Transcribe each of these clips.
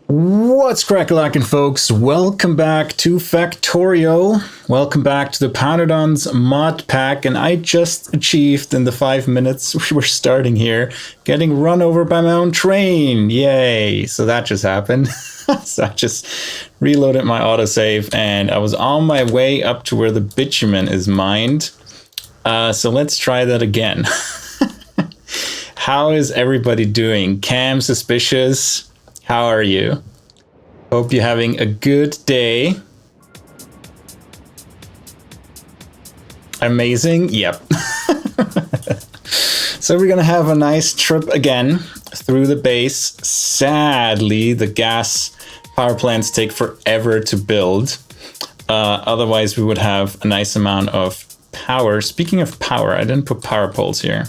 What's crackalackin, folks? Welcome back to Factorio. Welcome back to the Pyanodons mod pack, and I just achieved in the 5 minutes we were starting here getting run over by my own train. Yay! So that just happened. So I just reloaded my autosave and I was on my way up to where the bitumen is mined. So let's try that again. How is everybody doing? Cam, Suspicious, how are you? Hope you're having a good day. Amazing. Yep. So we're gonna have a nice trip again through the base. Sadly, the gas power plants take forever to build. Otherwise, we would have a nice amount of power. Speaking of power, I didn't put power poles here.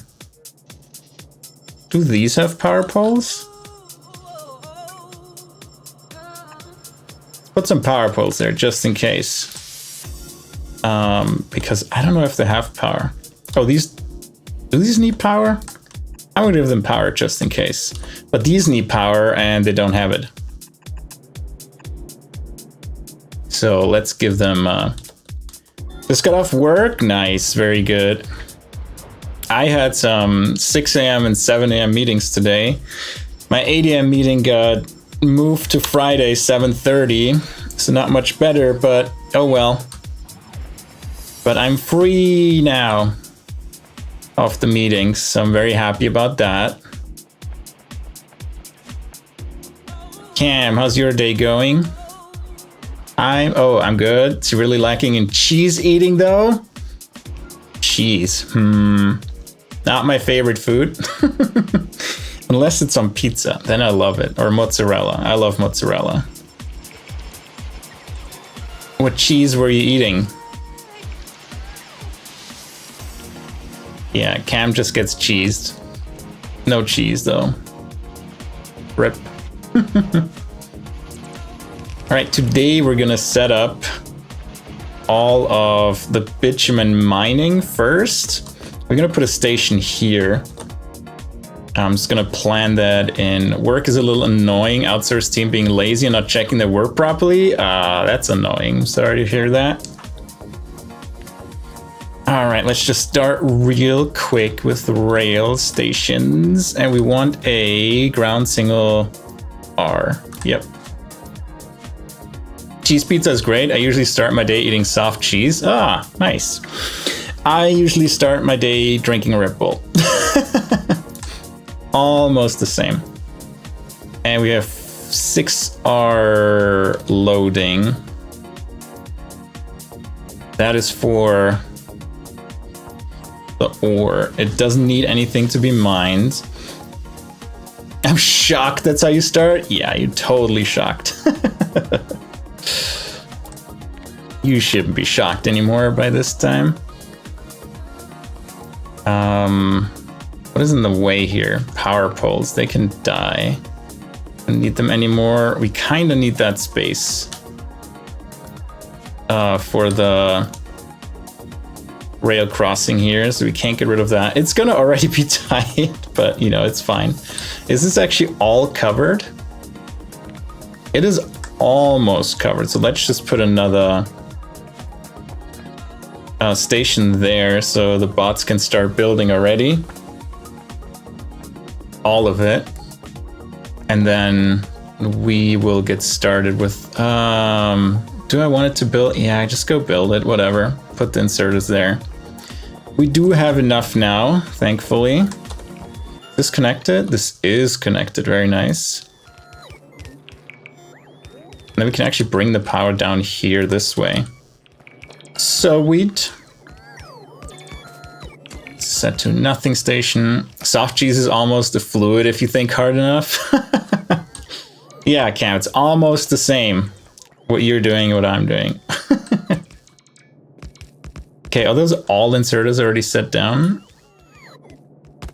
Do these have power poles? Put some power poles there just in case. Because I don't know if they have power. Oh, do these need power? I would give them power just in case. But these need power and they don't have it. So let's give them, just got off work. Nice, very good. I had some 6 a.m. and 7 a.m. meetings today. My 8 a.m. meeting got moved to Friday, 7:30. So not much better, but oh well. But I'm free now of the meetings, so I'm very happy about that. Cam, how's your day going? I'm good. It's really lacking in cheese eating though. Cheese, not my favorite food. Unless it's on pizza, then I love it. Or mozzarella. I love mozzarella. What cheese were you eating? Yeah, Cam just gets cheesed. No cheese though. Rip. Alright, today we're gonna set up all of the bitumen mining first. We're gonna put a station here. I'm just gonna plan that in. Work is a little annoying. Outsource team being lazy and not checking their work properly. That's annoying. Sorry to hear that. All right, let's just start real quick with the rail stations. And we want a ground single R. Yep. Cheese pizza is great. I usually start my day eating soft cheese. Ah, nice. I usually start my day drinking a Red Bull. Almost the same. And we have 6R loading. That is for the ore. It doesn't need anything to be mined. I'm shocked that's how you start? Yeah, you're totally shocked. You shouldn't be shocked anymore by this time. What is in the way here? Power poles, they can die. Don't need them anymore. We kind of need that space for the rail crossing here, so we can't get rid of that. It's gonna already be tight, but you know, it's fine. Is this actually all covered? It is almost covered, so let's just put another station there so the bots can start building already. All of it. And then we will get started with, do I want it to build? Yeah, just go build it, whatever. Put the inserters there. We do have enough now, thankfully. Is this connected? This is connected, very nice. And then we can actually bring the power down here this way. Sweet. Set to nothing station. Soft cheese is almost a fluid if you think hard enough. Yeah, Cam, it's almost the same. What you're doing and what I'm doing. Okay, are those all inserters already set down?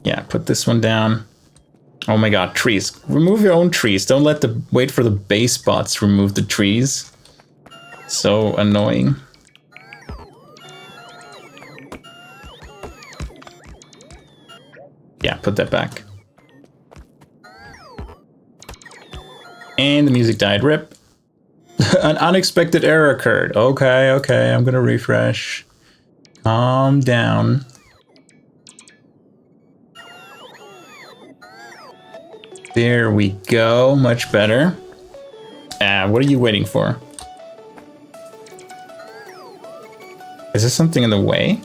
Yeah, put this one down. Oh my god, trees. Remove your own trees. Don't wait for the base bots to remove the trees. So annoying. Yeah, put that back. And the music died. Rip. An unexpected error occurred. Okay, I'm gonna refresh. Calm down. There we go. Much better. What are you waiting for? Is there something in the way?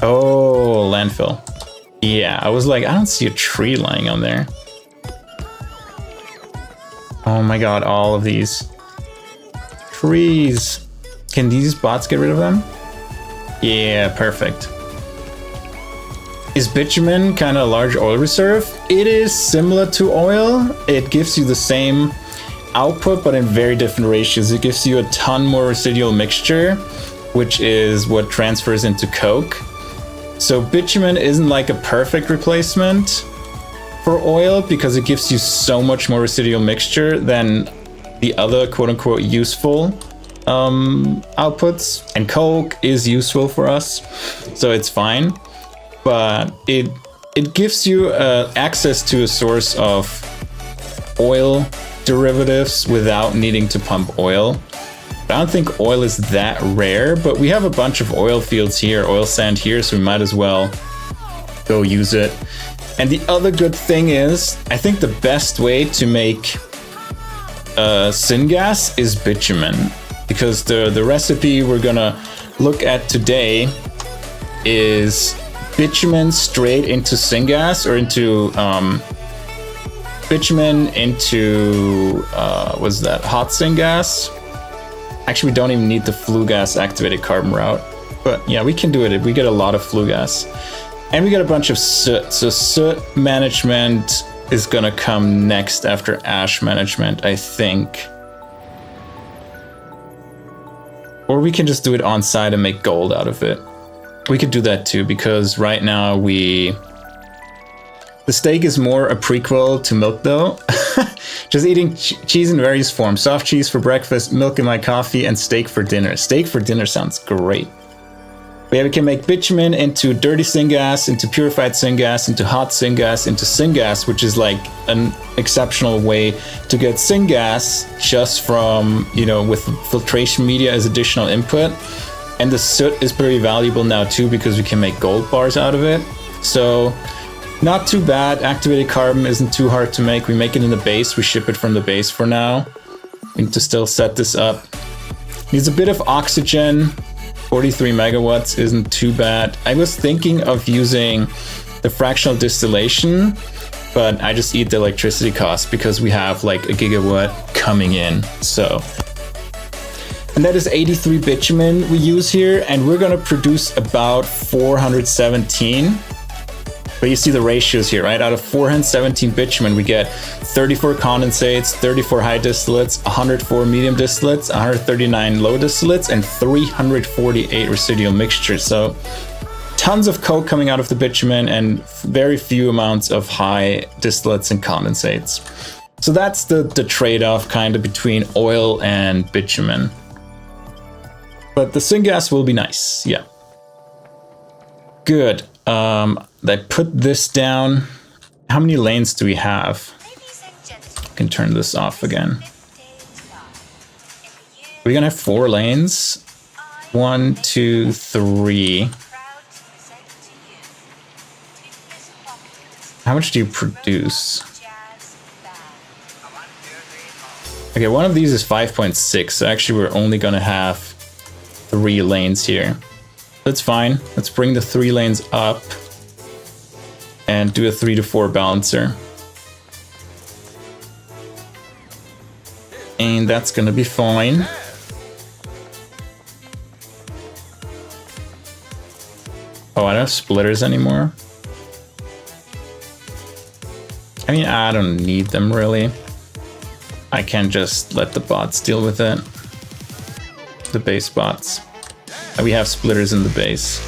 Oh, landfill. Yeah, I was like, I don't see a tree lying on there. Oh my god, all of these trees. Can these bots get rid of them? Yeah, perfect. Is bitumen kind of a large oil reserve? It is similar to oil. It gives you the same output, but in very different ratios. It gives you a ton more residual mixture, which is what transfers into coke. So bitumen isn't like a perfect replacement for oil because it gives you so much more residual mixture than the other quote-unquote useful outputs. And coke is useful for us, so it's fine. But it gives you access to a source of oil derivatives without needing to pump oil. I don't think oil is that rare, but we have a bunch of oil fields here, oil sand here, so we might as well go use it. And the other good thing is, I think the best way to make syngas is bitumen, because the recipe we're gonna look at today is bitumen straight into syngas, or into bitumen into what's that, hot syngas. Actually, we don't even need the flue gas activated carbon route, but yeah, we can do it. We get a lot of flue gas, and we get a bunch of soot. So soot management is gonna come next after ash management, I think. Or we can just do it on site and make gold out of it. We could do that too, because right now the steak is more a prequel to milk though. Just eating cheese in various forms. Soft cheese for breakfast, milk in my coffee, and steak for dinner. Steak for dinner sounds great. Yeah, we can make bitumen into dirty syngas, into purified syngas, into hot syngas, into syngas, which is like an exceptional way to get syngas just from, you know, with filtration media as additional input. And the soot is pretty valuable now too, because we can make gold bars out of it. So not too bad. Activated carbon isn't too hard to make. We make it in the base. We ship it from the base for now. We need to still set this up. Needs a bit of oxygen. 43 megawatts isn't too bad. I was thinking of using the fractional distillation, but I just eat the electricity cost because we have like a gigawatt coming in. So, and that is 83 bitumen we use here, and we're gonna produce about 417. But you see the ratios here, right? Out of 417 bitumen, we get 34 condensates, 34 high distillates, 104 medium distillates, 139 low distillates, and 348 residual mixtures. So tons of coke coming out of the bitumen and very few amounts of high distillates and condensates. So that's the trade-off kind of between oil and bitumen. But the syngas will be nice, yeah. Good. I put this down. How many lanes do we have? I can turn this off again. We're gonna have 4 lanes. 1, 2, 3. How much do you produce? Okay, one of these is 5.6, so actually we're only gonna have 3 lanes here. That's fine. Let's bring the 3 lanes up and do a 3 to 4 balancer. And that's gonna be fine. Oh, I don't have splitters anymore. I mean, I don't need them really. I can just let the bots deal with it. The base bots. We have splitters in the base.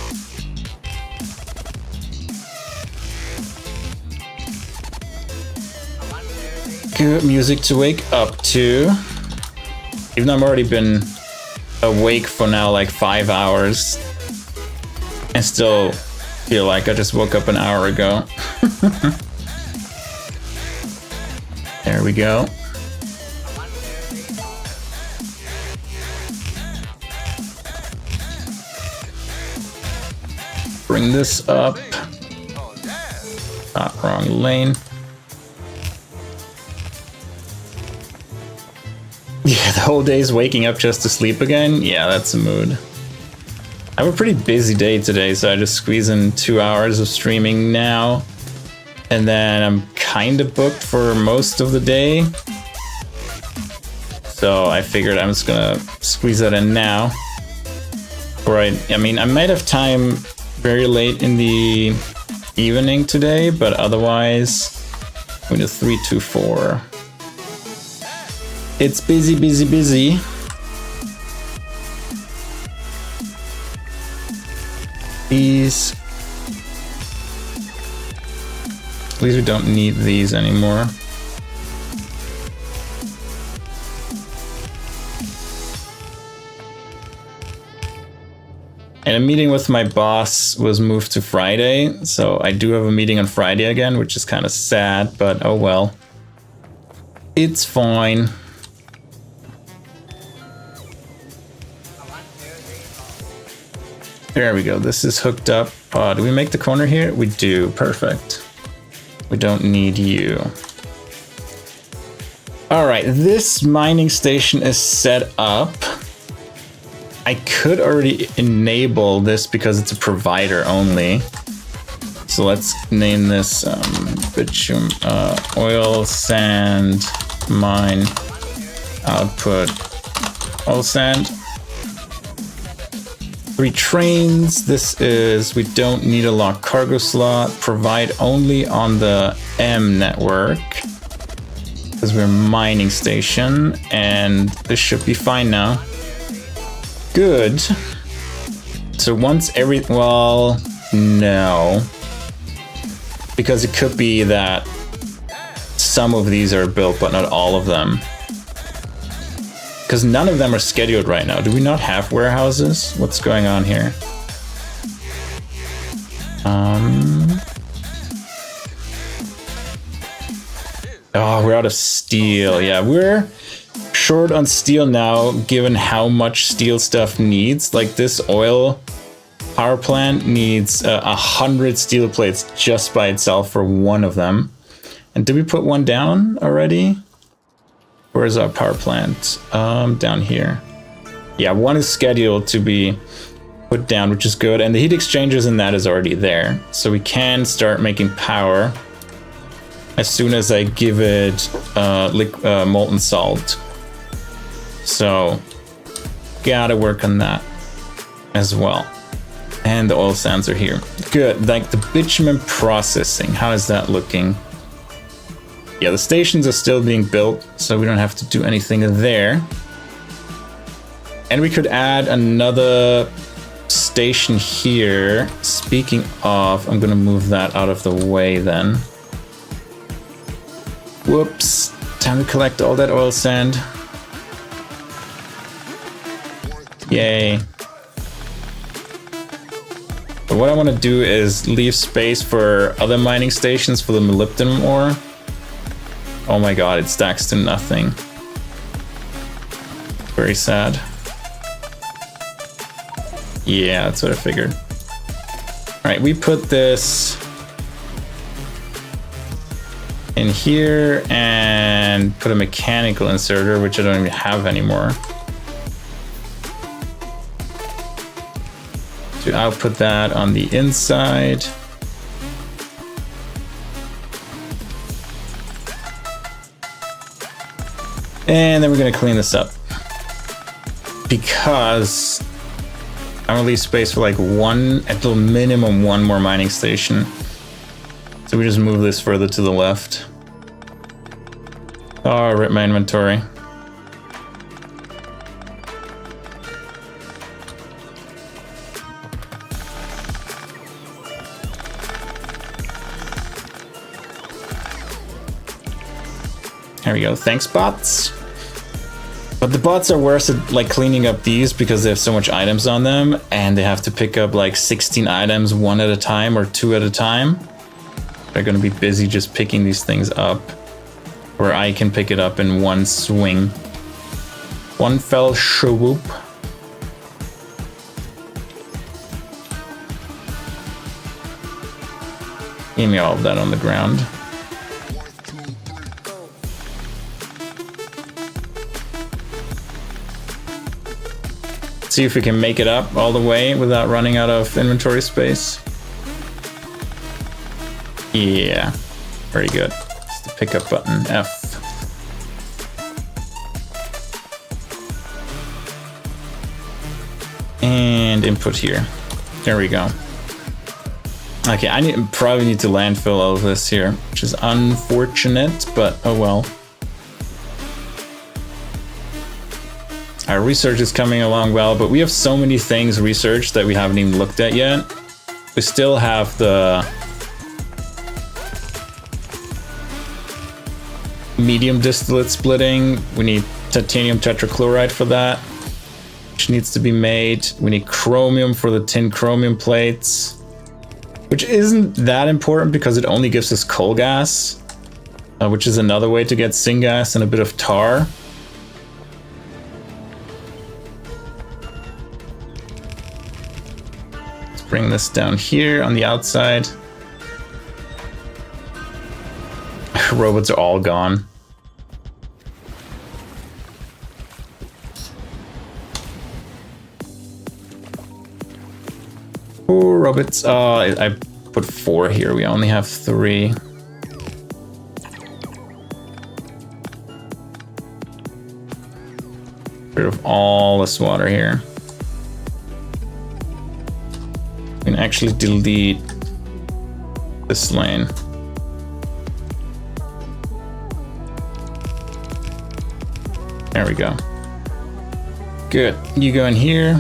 Good music to wake up to. Even though I've already been awake for now like 5 hours, I still feel like I just woke up an hour ago. There we go. Bring this up. Ah, wrong lane. Yeah, the whole day's waking up just to sleep again. Yeah, that's a mood. I have a pretty busy day today, so I just squeeze in 2 hours of streaming now. And then I'm kind of booked for most of the day. So I figured I'm just gonna squeeze that in now. Right, I mean, I might have time very late in the evening today, but otherwise, I'm gonna 3, 2, 4. It's busy, busy, busy. These. At least we don't need these anymore. And a meeting with my boss was moved to Friday, so I do have a meeting on Friday again, which is kind of sad, but oh well. It's fine. There we go, this is hooked up. Do we make the corner here? We do, perfect. We don't need you. All right, this mining station is set up. I could already enable this because it's a provider only. So let's name this Bitumen, oil, sand, mine, output, oil, sand. 3 trains. This is, we don't need a locked cargo slot. Provide only on the M network because we're a mining station, and this should be fine now. Good. So once well, no. Because it could be that some of these are built, but not all of them. Because none of them are scheduled right now. Do we not have warehouses? What's going on here? Oh, we're out of steel. Yeah, we're short on steel now, given how much steel stuff needs. Like this oil power plant needs 100 steel plates just by itself for one of them. And did we put one down already? Where's our power plant? Down here. Yeah, one is scheduled to be put down, which is good. And the heat exchangers in that is already there. So we can start making power as soon as I give it molten salt. So gotta work on that as well. And the oil sands are here. Good. Like the bitumen processing, how is that looking? Yeah, the stations are still being built, so we don't have to do anything there. And we could add another station here. Speaking of, I'm gonna move that out of the way then. Whoops. Time to collect all that oil sand. Yay. But what I want to do is leave space for other mining stations for the molybdenum ore. Oh my god, it stacks to nothing. Very sad. Yeah, that's what I figured. Alright, we put this in here and put a mechanical inserter, which I don't even have anymore. So I'll put that on the inside. And then we're gonna clean this up. Because I'm gonna leave space for like one, at the minimum, one more mining station. So we just move this further to the left. Oh, rip my inventory. There we go. Thanks, bots. But the bots are worse at like cleaning up these because they have so much items on them and they have to pick up like 16 items one at a time or two at a time. They're going to be busy just picking these things up, where I can pick it up in one swing. One fell swoop. Give me all of that on the ground. See if we can make it up all the way without running out of inventory space. Yeah, very good. It's the pickup button, F. And input here. There we go. Okay, I probably need to landfill all of this here, which is unfortunate, but oh well. Our research is coming along well, but we have so many things researched that we haven't even looked at yet. We still have the medium distillate splitting. We need titanium tetrachloride for that, which needs to be made. We need chromium for the tin chromium plates, which isn't that important because it only gives us coal gas, which is another way to get syngas and a bit of tar. Bring this down here on the outside. Robots are all gone. Oh, robots. I put 4 here. We only have 3. Rid of all this water here. We can actually delete this lane. There we go. Good. You go in here,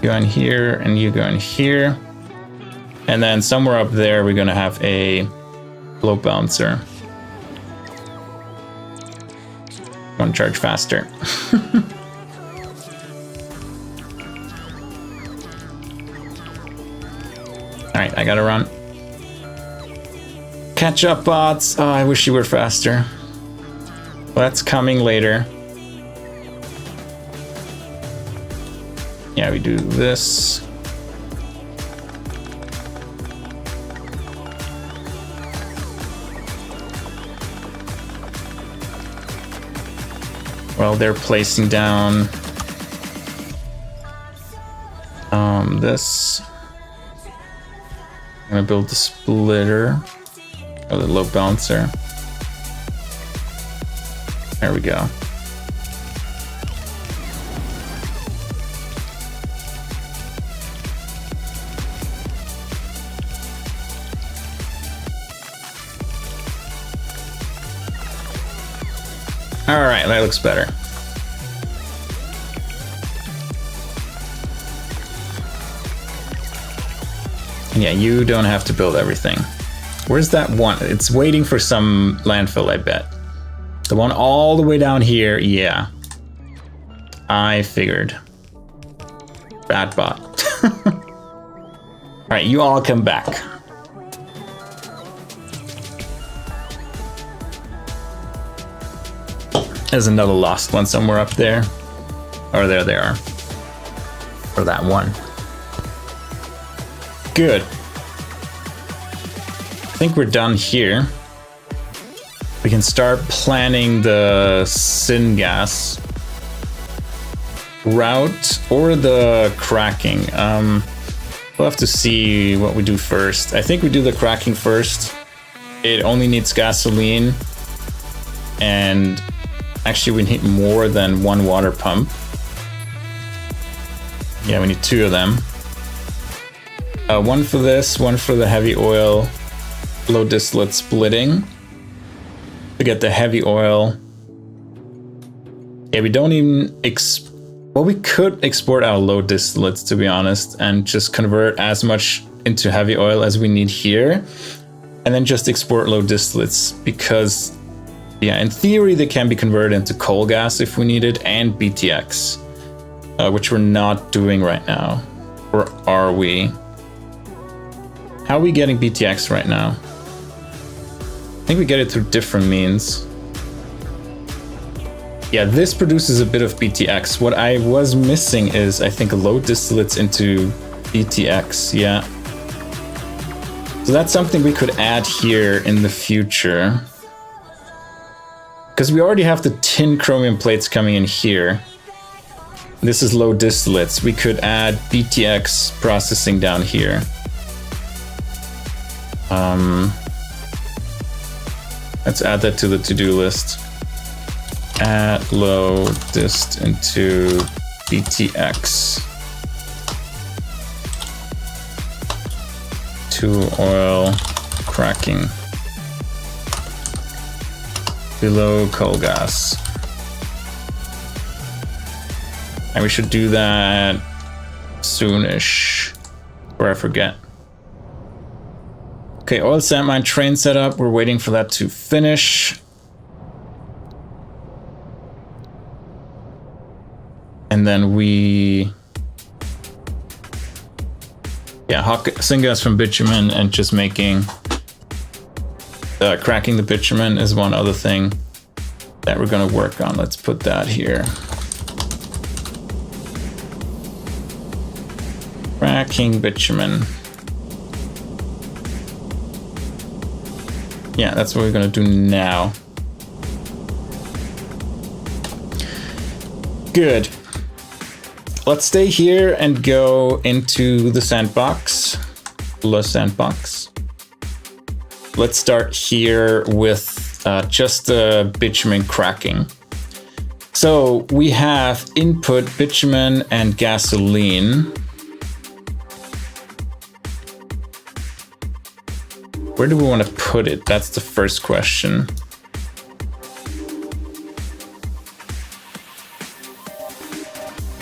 go in here, and you go in here. And then somewhere up there, we're gonna have a blow bouncer. One charge faster. Alright, I gotta run. Catch up, bots. Oh, I wish you were faster. Well, that's coming later. Yeah, we do this. Well, they're placing down this. I'm gonna build the splitter, or the low bouncer. There we go. All right, that looks better. Yeah, you don't have to build everything. Where's that one? It's waiting for some landfill, I bet. The one all the way down here, yeah. I figured. Bad bot. All right, you all come back. There's another lost one somewhere up there. Or there they are. Or that one. Good. I think we're done here. We can start planning the syngas route or the cracking. We'll have to see what we do first. I think we do the cracking first. It only needs gasoline, and actually we need more than one water pump. Yeah, we need 2 of them. One for this, one for the heavy oil, low distillate splitting. To get the heavy oil. Yeah, we don't even well, we could export our low distillates, to be honest, and just convert as much into heavy oil as we need here, and then just export low distillates, because, yeah, in theory, they can be converted into coal gas if we need it, and BTX, which we're not doing right now. Or are we? How are we getting BTX right now? I think we get it through different means. Yeah, this produces a bit of BTX. What I was missing is, I think, low distillates into BTX, yeah. So that's something we could add here in the future. Because we already have the tin chromium plates coming in here. This is low distillates. We could add BTX processing down here. Let's add that to the to-do list. Add low dist into BTX. To oil cracking. Below coal gas. And we should do that soonish, or I forget. Okay, oil sand mine train setup. We're waiting for that to finish. And then we, yeah, hawk syngas from bitumen and just making, cracking the bitumen is one other thing that we're gonna work on. Let's put that here. Cracking bitumen. Yeah, that's what we're gonna do now. Good. Let's stay here and go into the sandbox. Sandbox. Let's start here with just the bitumen cracking. So we have input bitumen and gasoline. Where do we want to put it? That's the first question.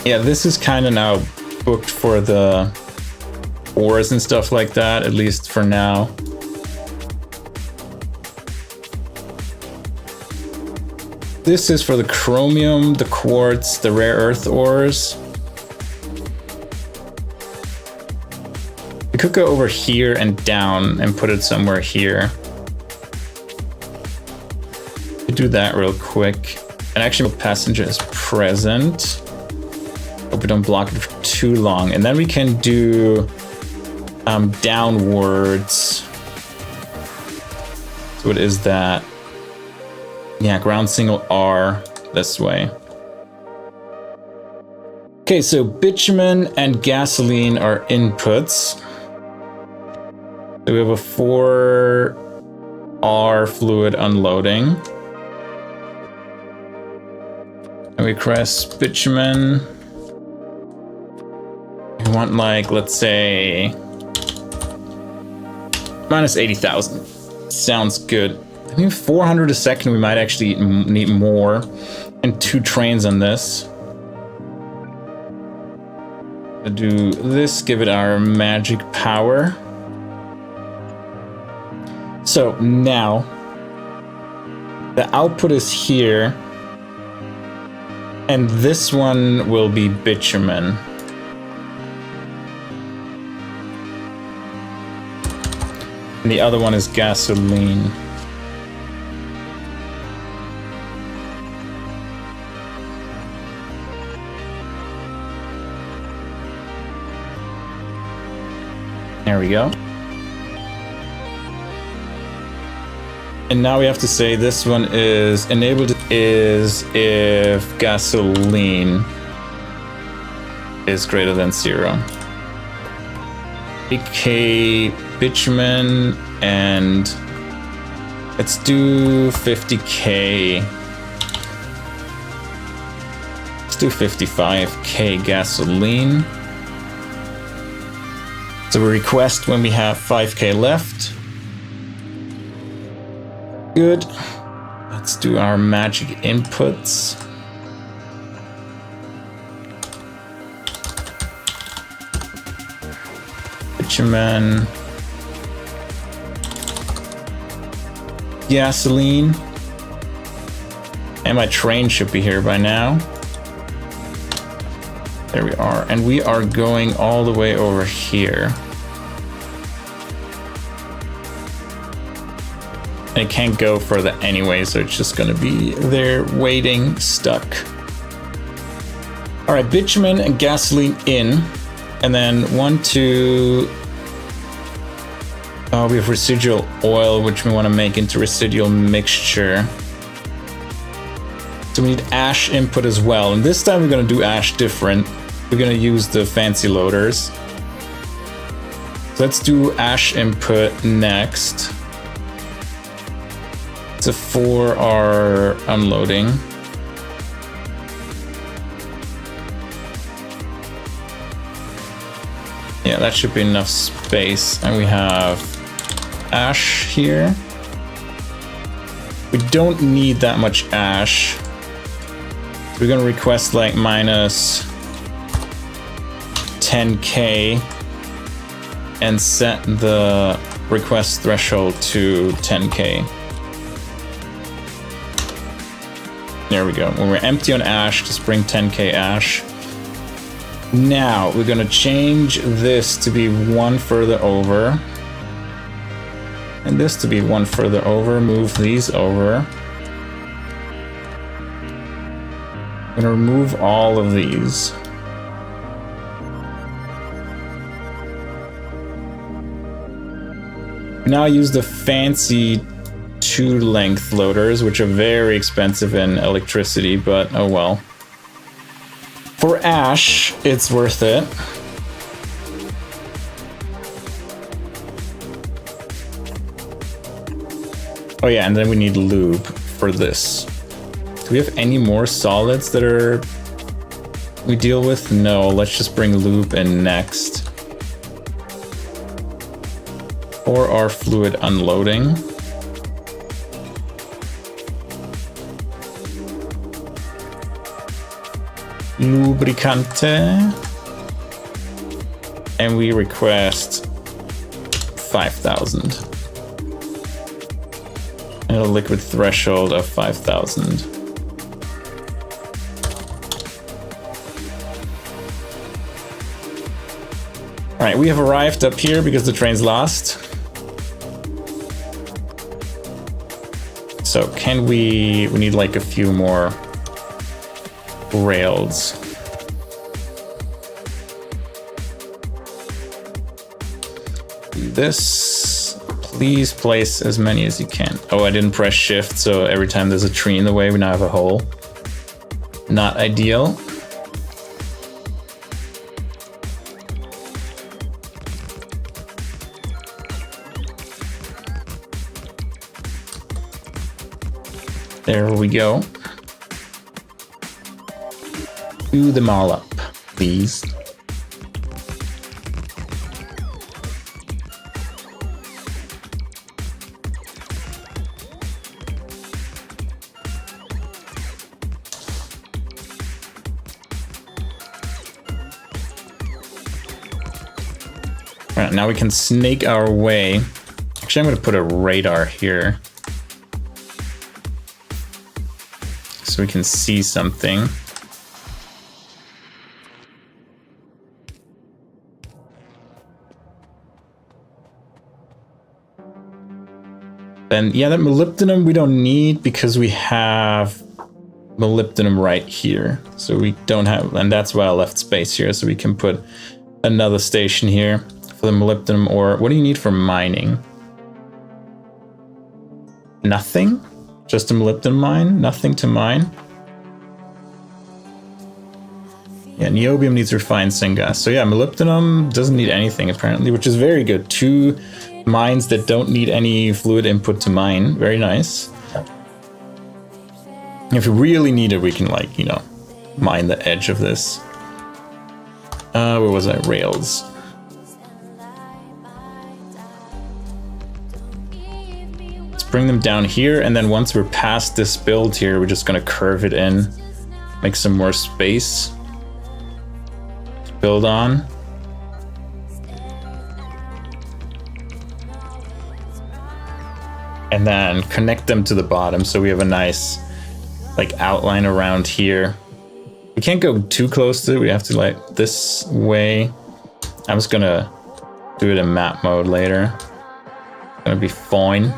Yeah, this is kind of now booked for the ores and stuff like that, at least for now. This is for the chromium, the quartz, the rare earth ores. We could go over here and down and put it somewhere here. We do that real quick. And actually, passenger is present. Hope we don't block it for too long. And then we can do downwards. So what is that? Yeah, ground single R this way. Okay, so bitumen and gasoline are inputs. So we have a 4R fluid unloading. And we press bitumen. We want, like, let's say minus 80,000. Sounds good. I think 400 a second, we might actually need more. And 2 trains on this. To do this, give it our magic power. So now, the output is here. And this one will be bitumen. And the other one is gasoline. There we go. And now we have to say this one is enabled is if gasoline is greater than 0. 8K bitumen, and let's do 50K. Let's do 55K gasoline. So we request when we have 5K left. Good. Let's do our magic inputs. Bitumen. Gasoline. And my train should be here by now. There we are. And we are going all the way over here. And it can't go further anyway, so it's just gonna be there waiting, stuck. All right, bitumen and gasoline in. And then 1, 2. Oh, we have residual oil, which we want to make into residual mixture. So we need ash input as well. And this time we're going to do ash different. We're going to use the fancy loaders. So let's do ash input next. So for our unloading. Yeah, that should be enough space. And we have ash here. We don't need that much ash. We're gonna request like minus 10K and set the request threshold to 10K. There we go. When we're empty on ash, just bring 10K ash. Now we're gonna change this to be 1 further over. And this to be 1 further over. Move these over. I'm gonna remove all of these. Now use the fancy 2-length loaders, which are very expensive in electricity, but oh well. For ash, it's worth it. Oh yeah, and then we need lube for this. Do we have any more solids that we deal with? No, let's just bring lube in next. For our fluid unloading. Lubricante. And we request 5,000. And a liquid threshold of 5,000. All right, we have arrived up here because the train's lost. So can we need like a few more rails. Do this. Please place as many as you can. Oh, I didn't press shift, so every time there's a tree in the way, we now have a hole. Not ideal. There we go. Do them all up, please. Alright, now we can snake our way. Actually, I'm going to put a radar here so we can see something. Then, yeah, that molybdenum we don't need because we have molybdenum right here. So we don't have, and that's why I left space here. So we can put another station here for the molybdenum ore. What do you need for mining? Nothing? Just a molybdenum mine? Nothing to mine? Yeah, niobium needs refined syngas. So yeah, molybdenum doesn't need anything apparently, which is very good. 2 mines that don't need any fluid input to mine. Very nice. If we really need it, we can, like, you know, mine the edge of this. Where was I? Rails. Let's bring them down here, and then once we're past this build here, we're just gonna curve it in, make some more space to build on. And then connect them to the bottom so we have a nice, like, outline around here. We can't go too close to it. We have to, like, this way. I'm just gonna do it in map mode later. It's gonna be fine.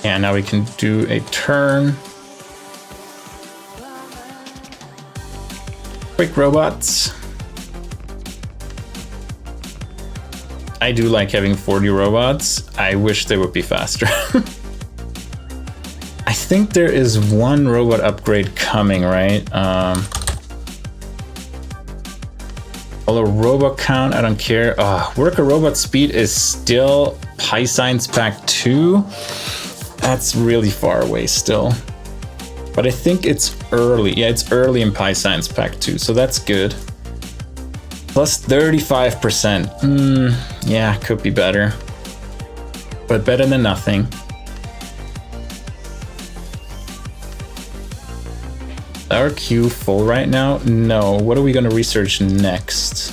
And now we can do a turn. Quick robots. I do like having 40 robots. I wish they would be faster. I think there is one robot upgrade coming, right? Although robot count, I don't care. Worker robot speed is still PyScience Pack 2. That's really far away still. But I think it's early. Yeah, it's early in PyScience Pack 2, so that's good. Plus 35%. Yeah, could be better. But better than nothing. Our queue full right now? No. What are we going to research next?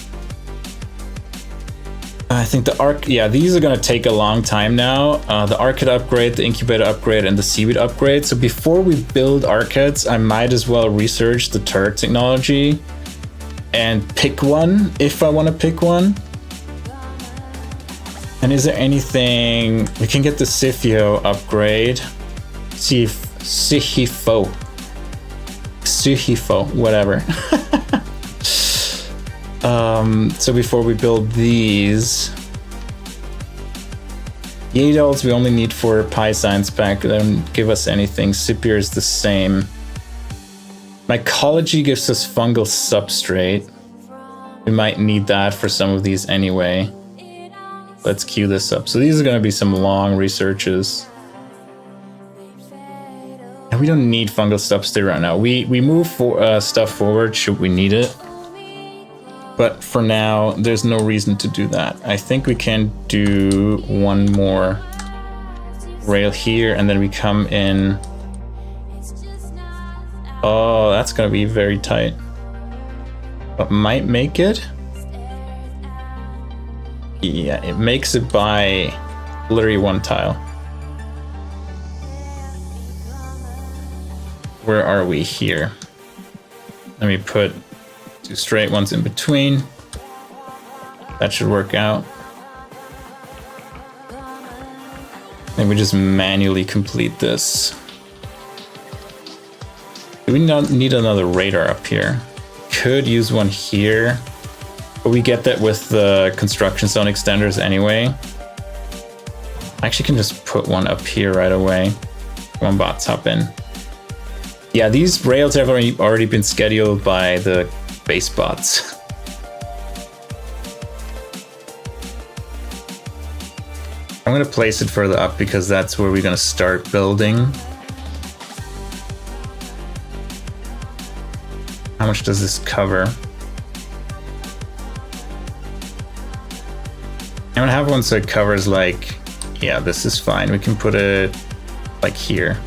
I think the arc, yeah, these are going to take a long time now. The arcade upgrade, the incubator upgrade, and the seaweed upgrade. So before we build arcades, I might as well research the turret technology and pick one if I want to pick one. And is there anything we can get? The Sifio upgrade? Sifo, whatever. So before we build these, the adults we only need for PyScience Pack. They don't give us anything. Sipier is the same. Mycology gives us fungal substrate. We might need that for some of these anyway. Let's queue this up. So these are going to be some long researches. And we don't need fungal substrate right now. We move stuff forward should we need it. But for now, there's no reason to do that. I think we can do one more rail here, and then we come in. Oh, that's going to be very tight. But might make it. Yeah, it makes it by literally one tile. Where are we here? Let me put 2 straight ones in between. That should work out. And we just manually complete this. Do we not need another radar up here? Could use one here, but we get that with the construction zone extenders anyway. I actually can just put one up here right away. One bots hop in. Yeah, these rails have already been scheduled by the base bots. I'm gonna place it further up because that's where we're gonna start building. How much does this cover? I'm gonna have one so it covers, like, yeah, this is fine. We can put it like here.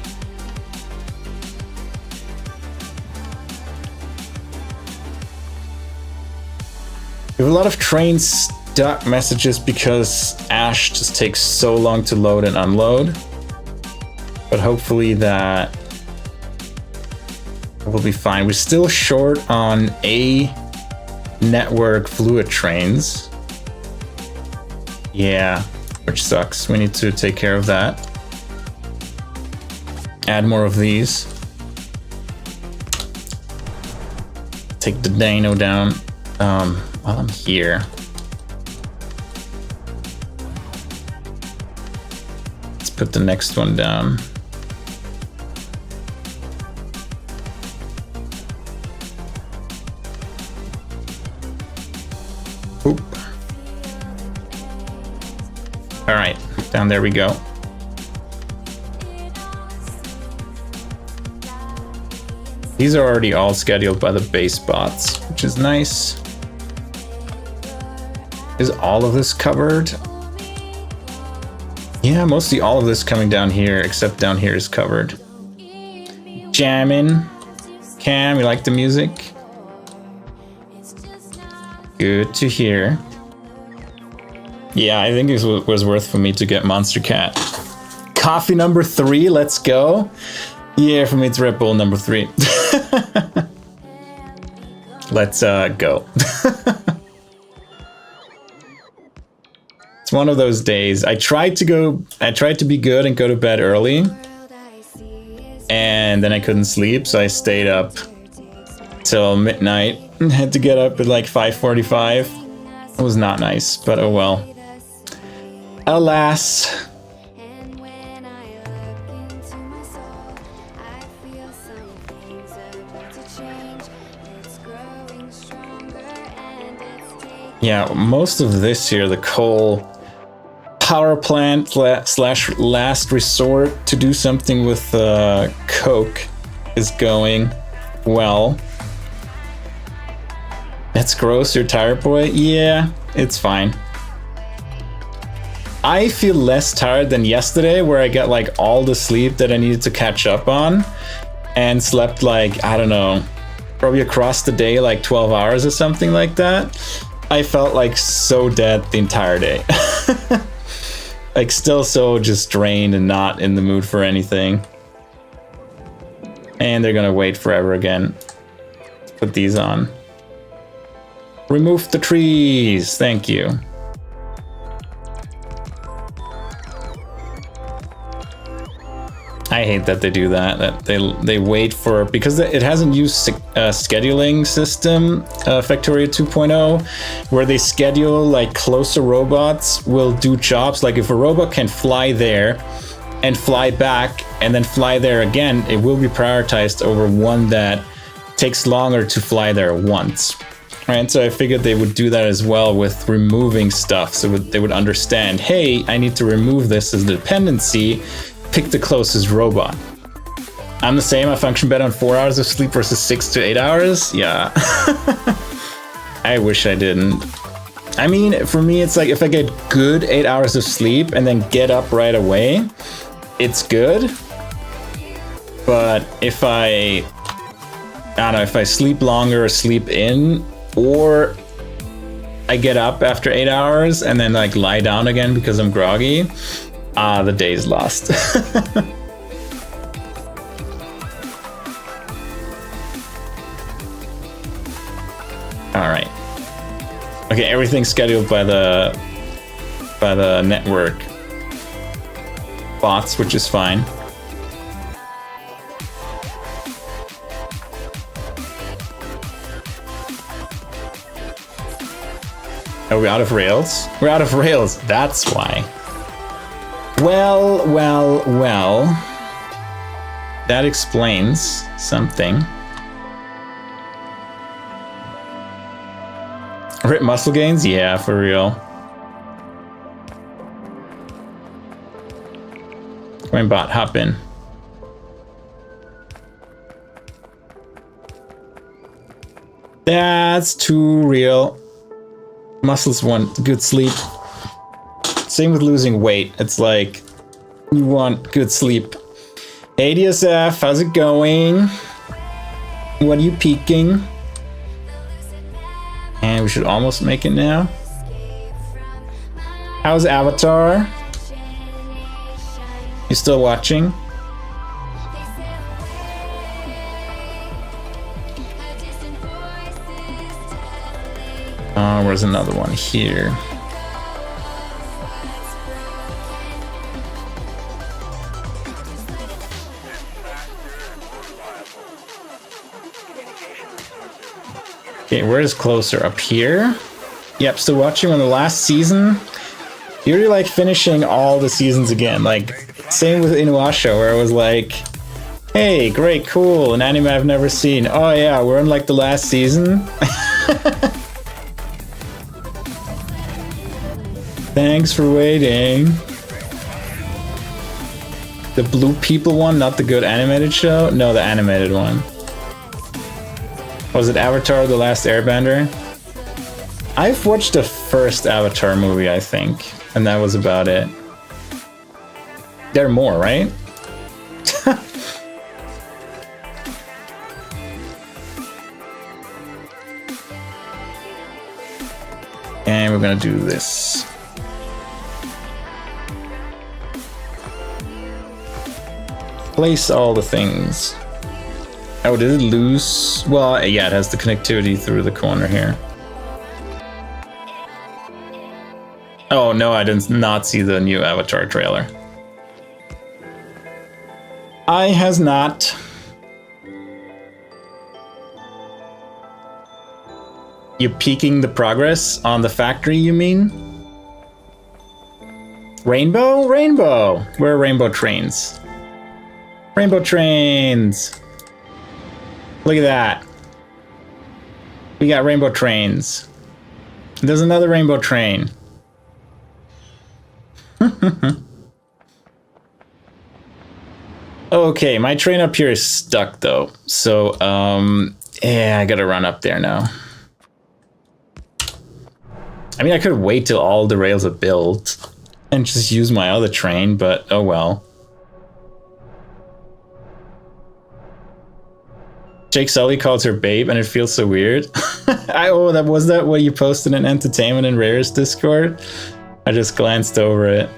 have a lot of train stuck messages because Ash just takes so long to load and unload. But hopefully that will be fine. We're still short on A network fluid trains. Yeah, which sucks. We need to take care of that. Add more of these. Take the dyno down while I'm here. Let's put the next one down. Oop. All right, down there we go. These are already all scheduled by the base bots, which is nice. Is all of this covered? Yeah, mostly all of this coming down here, except down here is covered. Jammin'. Cam, you like the music? Good to hear. Yeah, I think it was worth for me to get Monster Cat. Coffee number 3, let's go. Yeah, for me it's Red Bull number 3. Let's go. It's one of those days. I tried to be good and go to bed early. And then I couldn't sleep, so I stayed up till midnight. Had to get up at like 5:45. It was not nice, but oh well. Alas. Yeah, most of this here, the coal power plant slash last resort to do something with coke is going well. That's gross, you're tired, boy? Yeah, it's fine. I feel less tired than yesterday, where I got like all the sleep that I needed to catch up on and slept like, I don't know, probably across the day like 12 hours or something like that. I felt like so dead the entire day. Like still so just drained and not in the mood for anything. And they're gonna wait forever again. Let's put these on. Remove the trees, thank you. I hate that they do that they wait for, because it hasn't used a scheduling system, Factorio 2.0, where they schedule like closer robots will do jobs. Like if a robot can fly there and fly back and then fly there again, it will be prioritized over one that takes longer to fly there once. Right, so I figured they would do that as well with removing stuff, so they would understand, hey, I need to remove this as a dependency. Pick the closest robot. I'm the same. I function better on 4 hours of sleep versus 6 to 8 hours. Yeah. I wish I didn't. I mean, for me, it's like if I get good 8 hours of sleep and then get up right away, it's good. But if I don't know, if I sleep longer or sleep in, or I get up after 8 hours and then like lie down again because I'm groggy, the day's lost. All right. Okay, everything's scheduled by the network bots, which is fine. Are we out of rails? We're out of rails. That's why. Well. That explains something. Rip muscle gains? Yeah, for real. Come on, bot, hop in. That's too real. Muscles want good sleep. Same with losing weight. It's like, you want good sleep. Hey DSF, how's it going? What are you peeking? And we should almost make it now. How's Avatar? You still watching? Oh, where's another one here? Okay, where's closer? Up here? Yep, still watching on the last season. You really like finishing all the seasons again. Like, same with Inuyasha, where I was like, hey, great, cool, an anime I've never seen. Oh yeah, we're in like the last season. Thanks for waiting. The Blue People one, not the good animated show? No, the animated one. Was it Avatar: The Last Airbender? I've watched the first Avatar movie, I think, and that was about it. There are more, right? And we're gonna do this. Place all the things. Oh, did it lose? Well, yeah, it has the connectivity through the corner here. Oh no, I did not see the new Avatar trailer. I has not. You peeking the progress on the factory, you mean? Rainbow? Rainbow! Where are rainbow trains? Rainbow trains! Look at that. We got rainbow trains. There's another rainbow train. Okay, my train up here is stuck though. So, yeah, I gotta run up there now. I mean, I could wait till all the rails are built and just use my other train, but oh well. Jake Sully calls her babe, and it feels so weird. Was that what you posted in Entertainment and Rare's Discord? I just glanced over it.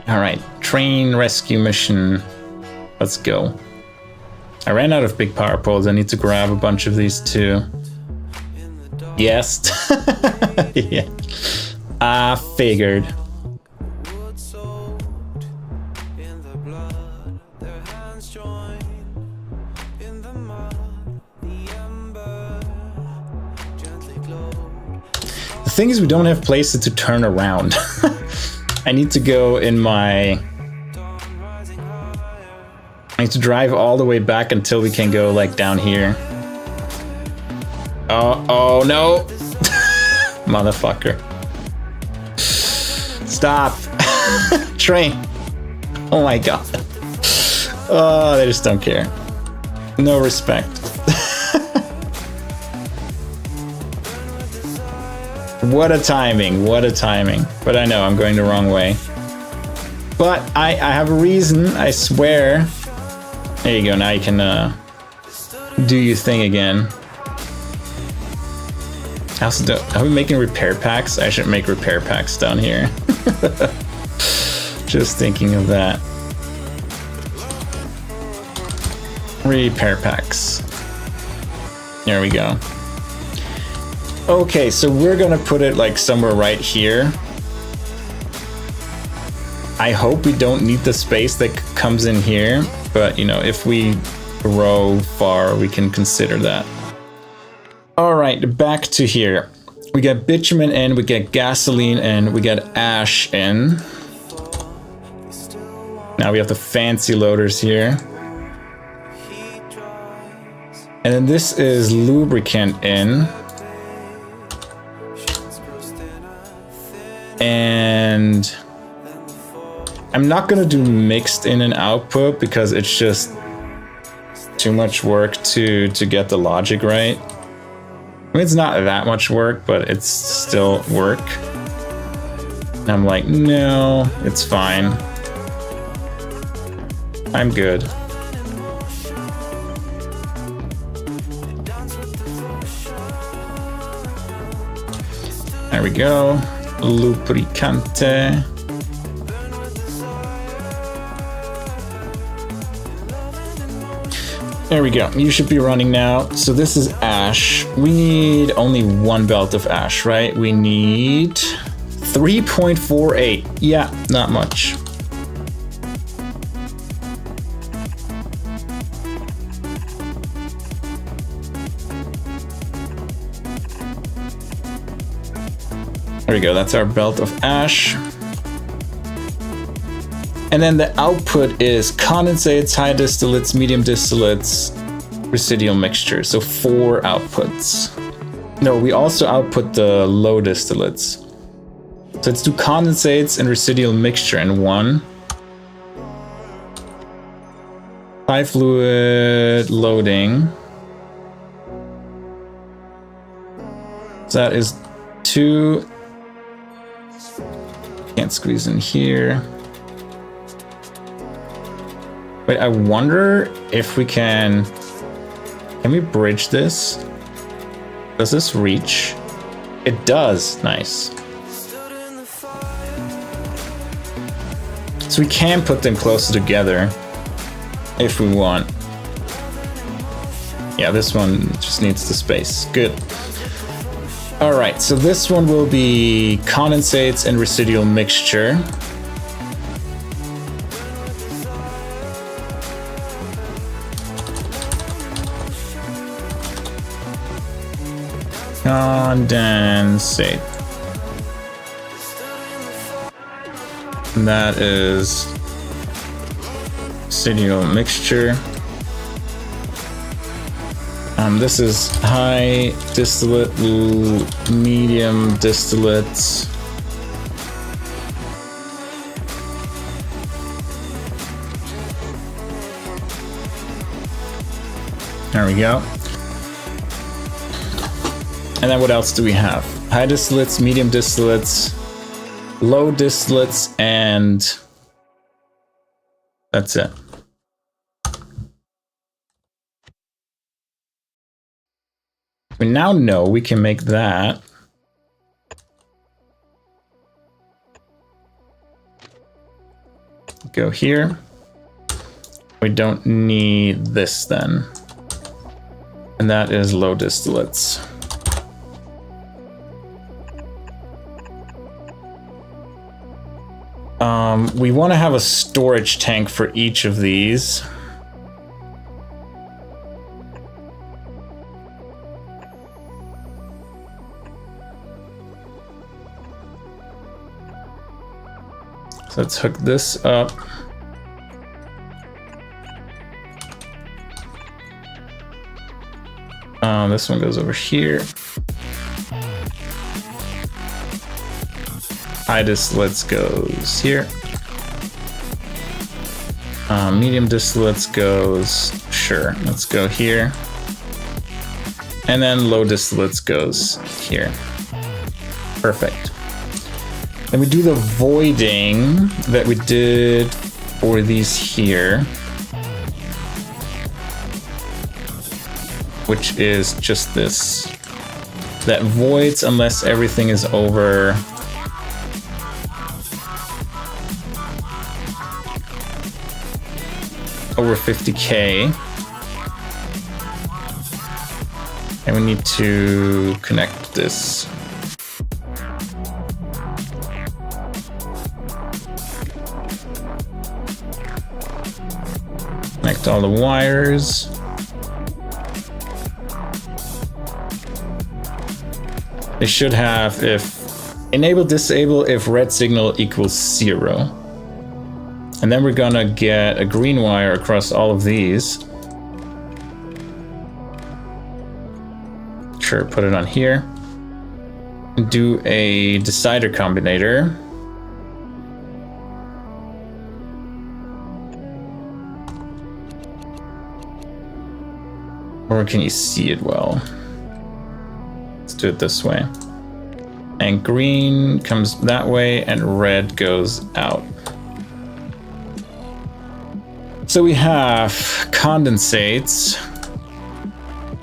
All right, train rescue mission. Let's go. I ran out of big power poles. I need to grab a bunch of these too. Yes. Yeah. I figured. The thing is, we don't have places to turn around. I need to go in my... I need to drive all the way back until we can go like down here. Oh no! Motherfucker. Stop! Train! Oh my god. Oh, they just don't care. No respect. What a timing, what a timing. But I know I'm going the wrong way. But I have a reason, I swear. There you go, now you can do your thing again. Also, are we making repair packs? I should make repair packs down here. Just thinking of that. Repair packs. There we go. Okay, so we're gonna put it like somewhere right here. I hope we don't need the space that comes in here, but you know, if we grow far, we can consider that. All right, back to here. We got bitumen in, we get gasoline in, we got ash in. Now we have the fancy loaders here. And then this is lubricant in. And I'm not gonna do mixed in and output because it's just too much work to get the logic right. I mean, it's not that much work, but it's still work. And I'm like, no, it's fine. I'm good. There we go. Lubricante. There we go. You should be running now. So this is ash. We need only one belt of ash, right? We need 3.48. Yeah, not much. There we go, that's our belt of ash. And then the output is condensates, high distillates, medium distillates, residual mixture. So 4 outputs. No, we also output the low distillates. So let's do condensates and residual mixture in 1. High fluid loading. So that is 2. Can't squeeze in here. Wait, I wonder if we can we bridge this? Does this reach? It does, nice. So we can put them closer together if we want. Yeah, this one just needs the space, good. All right, so this one will be condensates and residual mixture. Condensate. And that is residual mixture. This is high distillate, medium distillates. There we go. And then what else do we have? High distillates, medium distillates, low distillates, and that's it. We now know we can make that. Go here. We don't need this then. And that is low distillates. We want to have a storage tank for each of these. So let's hook this up. This one goes over here. High distillates goes here. Medium distillates goes, sure, let's go here. And then low distillates goes here. Perfect. Then we do the voiding that we did for these here, which is just this. That voids unless everything is over over 50K. And we need to connect this. Connect all the wires. They should have if enable disable if red signal equals 0. And then we're gonna get a green wire across all of these. Sure, put it on here. Do a decider combinator. Or can you see it well? Let's do it this way. And green comes that way and red goes out. So we have condensates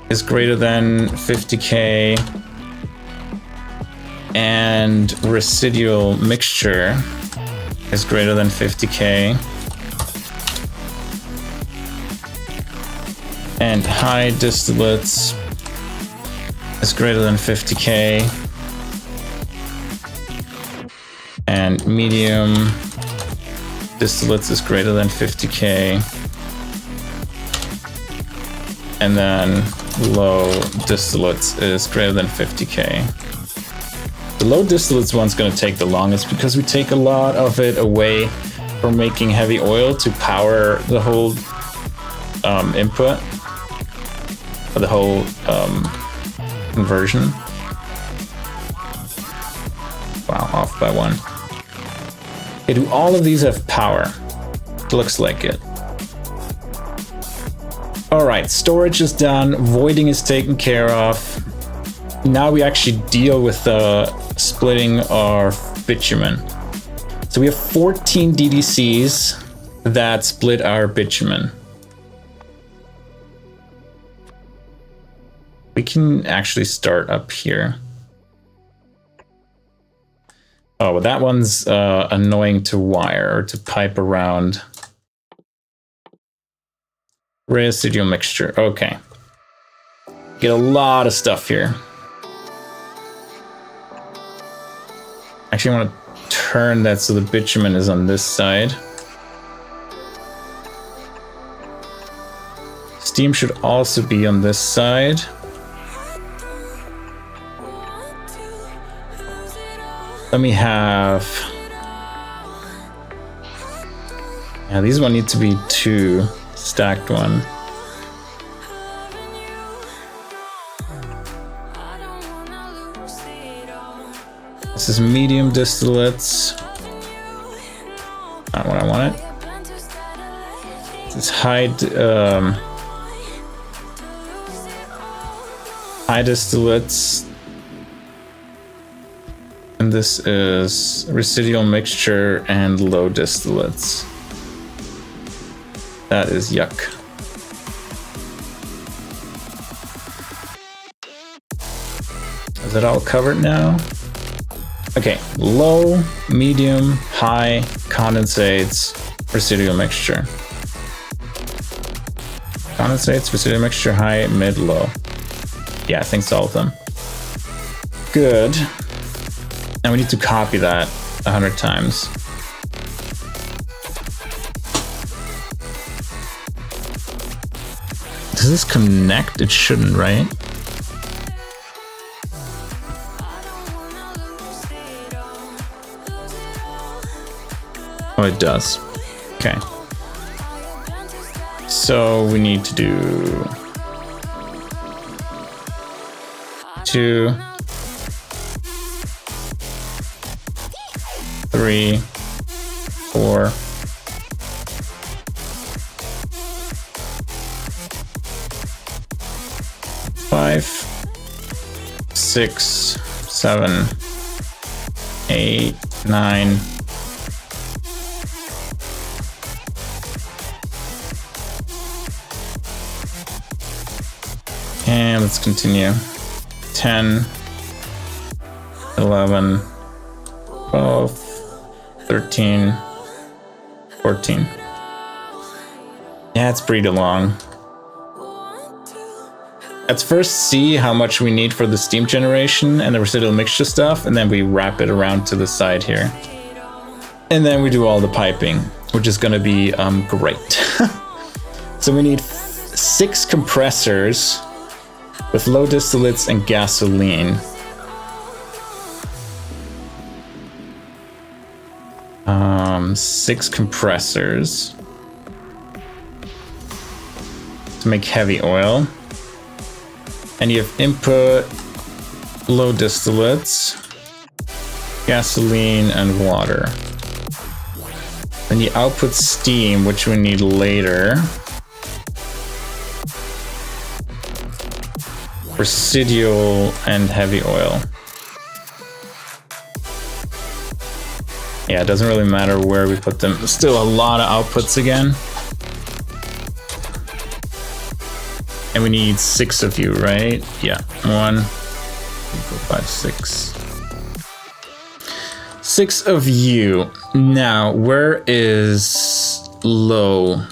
is greater than 50k, and residual mixture is greater than 50k, and high distillates is greater than 50k, and medium distillates is greater than 50k, and then low distillates is greater than 50k. The low distillates one's going to take the longest because we take a lot of it away from making heavy oil to power the whole input, or the whole conversion. Wow, off by 1. Okay, do all of these have power? Looks like it. All right, storage is done. Voiding is taken care of. Now we actually deal with splitting our bitumen. So we have 14 DDCs that split our bitumen. We can actually start up here. Oh, but that one's annoying to wire or to pipe around. Residual mixture. Okay. Get a lot of stuff here. Actually, I want to turn that so the bitumen is on this side. Steam should also be on this side. Then we have... Yeah, these one need to be 2. Stacked one. This is medium distillates. Not what I wanted. This is high distillates. And this is residual mixture and low distillates. That is yuck. Is it all covered now? Okay, low, medium, high, condensates, residual mixture. Condensates, residual mixture, high, mid, low. Yeah, I think it's all of them. Good. And we need to copy that 100 times. Does this connect? It shouldn't, right? Oh, it does. Okay. So we need to do 2, 3, 4. 5, 6, 7, 8, 9. And let's continue. 10, 11, 12, 13, 14. Yeah, it's pretty long. Let's first see how much we need for the steam generation and the residual mixture stuff, and then we wrap it around to the side here. And then we do all the piping, which is going to be great. So we need 6 compressors with low distillates and gasoline. Six compressors to make heavy oil. And you have input, low distillates, gasoline, and water. Then you output steam, which we need later. Residual and heavy oil. Yeah, it doesn't really matter where we put them. Still a lot of outputs again. And we need 6 of you, right? Yeah. 1, 2, 4, 5, 6. 6 of you. Now, where is low?